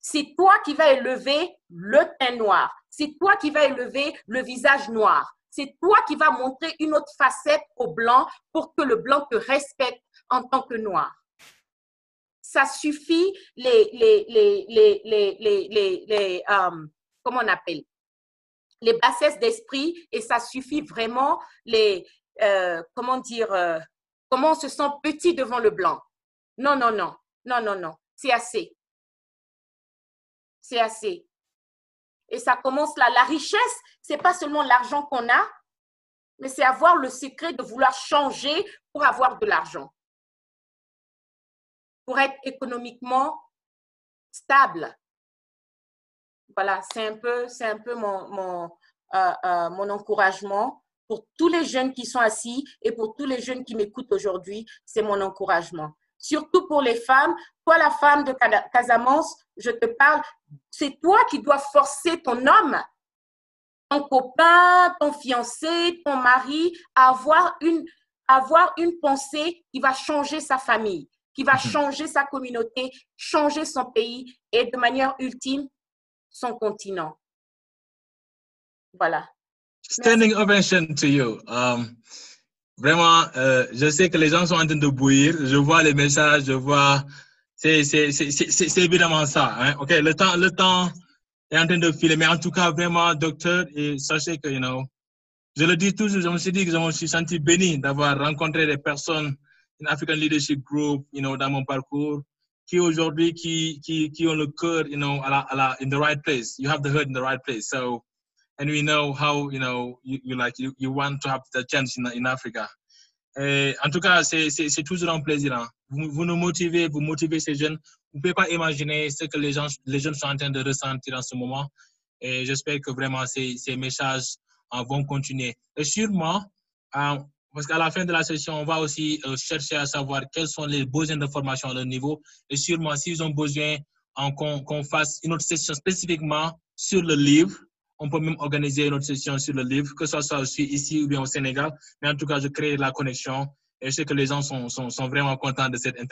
C'est toi qui vas élever le teint noir. C'est toi qui vas élever le visage noir. C'est toi qui vas montrer une autre facette au blanc pour que le blanc te respecte en tant que noir. Ça suffit comment on appelle, les bassesses d'esprit et ça suffit vraiment comment on se sent petit devant le blanc. Non, non, non, non, non, non, c'est assez. C'est assez. Et ça commence là. La richesse, ce n'est pas seulement l'argent qu'on a, mais c'est avoir le secret de vouloir changer pour avoir de l'argent. Pour être économiquement stable. Voilà, c'est un peu mon encouragement pour tous les jeunes qui sont assis et pour tous les jeunes qui m'écoutent aujourd'hui, c'est mon encouragement. Surtout pour les femmes, toi la femme de Casamance, je te parle, c'est toi qui dois forcer ton homme, ton copain, ton fiancé, ton mari à avoir une pensée qui va changer sa famille, qui va changer sa communauté, changer son pays et de manière ultime, son continent. Voilà. Standing ovation to you. Vraiment, je sais que les gens sont en train de bouillir. Je vois les messages, je vois. C'est évidemment ça. Hein? Ok, le temps est en train de filer. Mais en tout cas, vraiment, docteur, et sachez que, je le dis toujours, je me suis dit que je me suis senti béni d'avoir rencontré des personnes, une African Leadership Group, dans mon parcours, qui aujourd'hui, qui ont le cœur, in the right place. You have the heart in the right place. So, and we know how, you want to have the chance in Africa. Et en tout cas, c'est toujours un plaisir. Hein. Vous nous motivez, vous motivez ces jeunes. Vous ne pouvez pas imaginer ce que les jeunes sont en train de ressentir en ce moment. Et j'espère que vraiment ces messages vont continuer. Et sûrement, parce qu'à la fin de la session, on va aussi chercher à savoir quels sont les besoins de formation à leur niveau. Et sûrement, s'ils ont besoin qu'on fasse une autre session spécifiquement sur le livre, on peut même organiser une autre session sur le livre, que ce soit aussi ici ou bien au Sénégal. Mais en tout cas, je crée la connexion et je sais que les gens sont vraiment contents de cette interview.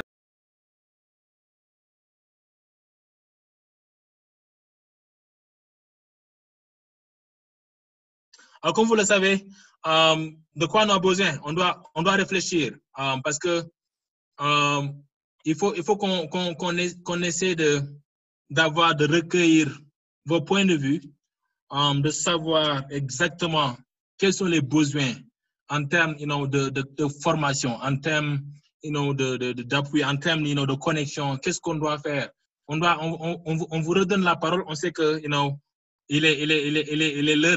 Alors, comme vous le savez, de quoi on a besoin? On doit réfléchir parce que il faut qu'on essaie de recueillir vos points de vue, de savoir exactement quels sont les besoins en termes, de formation, en termes, d'appui, en termes, de connexion. Qu'est-ce qu'on doit faire? On vous redonne la parole. On sait que,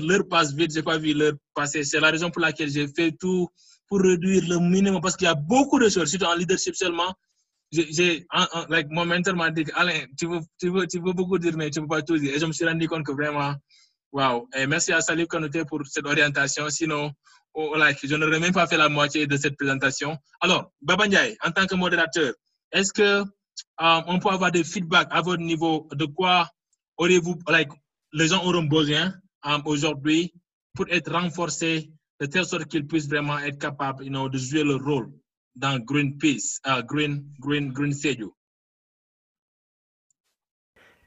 l'heure passe vite. J'ai pas vu l'heure passer. C'est la raison pour laquelle j'ai fait tout pour réduire le minimum, parce qu'il y a beaucoup de choses, surtout en leadership seulement. Mon mentor m'a dit, Alain, tu veux beaucoup dire, mais tu ne peux pas tout dire. Et je me suis rendu compte que vraiment, wow. Et merci à Salif Kanouté pour cette orientation. Sinon, je n'aurais même pas fait la moitié de cette présentation. Alors, Baba Ndiaye, en tant que modérateur, est-ce que on peut avoir des feedbacks à votre niveau? De quoi aurez-vous, les gens auront besoin aujourd'hui pour être renforcés de telle sorte qu'ils puissent vraiment être capables, de jouer leur rôle dans Greenpeace, Green Sédhiou?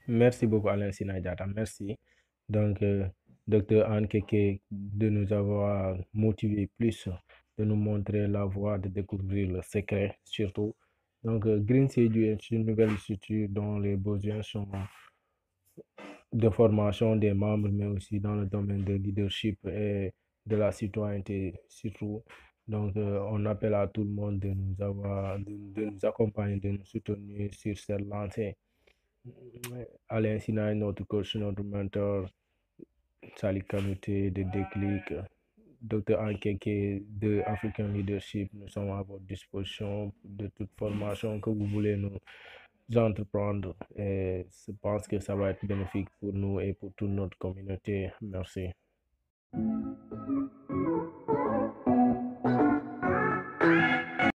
Merci beaucoup, Alain Sinadiata. Merci. Donc, Dr. Anne Keke, de nous avoir motivés plus, de nous montrer la voie, de découvrir le secret, surtout. Donc, Green Sédhiou est une nouvelle structure dont les besoins sont de formation des membres, mais aussi dans le domaine de leadership et de la citoyenneté, surtout. Donc, on appelle à tout le monde de nous accompagner, de nous soutenir sur cette lancée. Alain Sinaï, notre coach, notre mentor, Salif Kanouté de Déclic, Dr. Ankeke de African Leadership, nous sommes à votre disposition de toute formation que vous voulez nous entreprendre. Et je pense que ça va être bénéfique pour nous et pour toute notre communauté. Merci.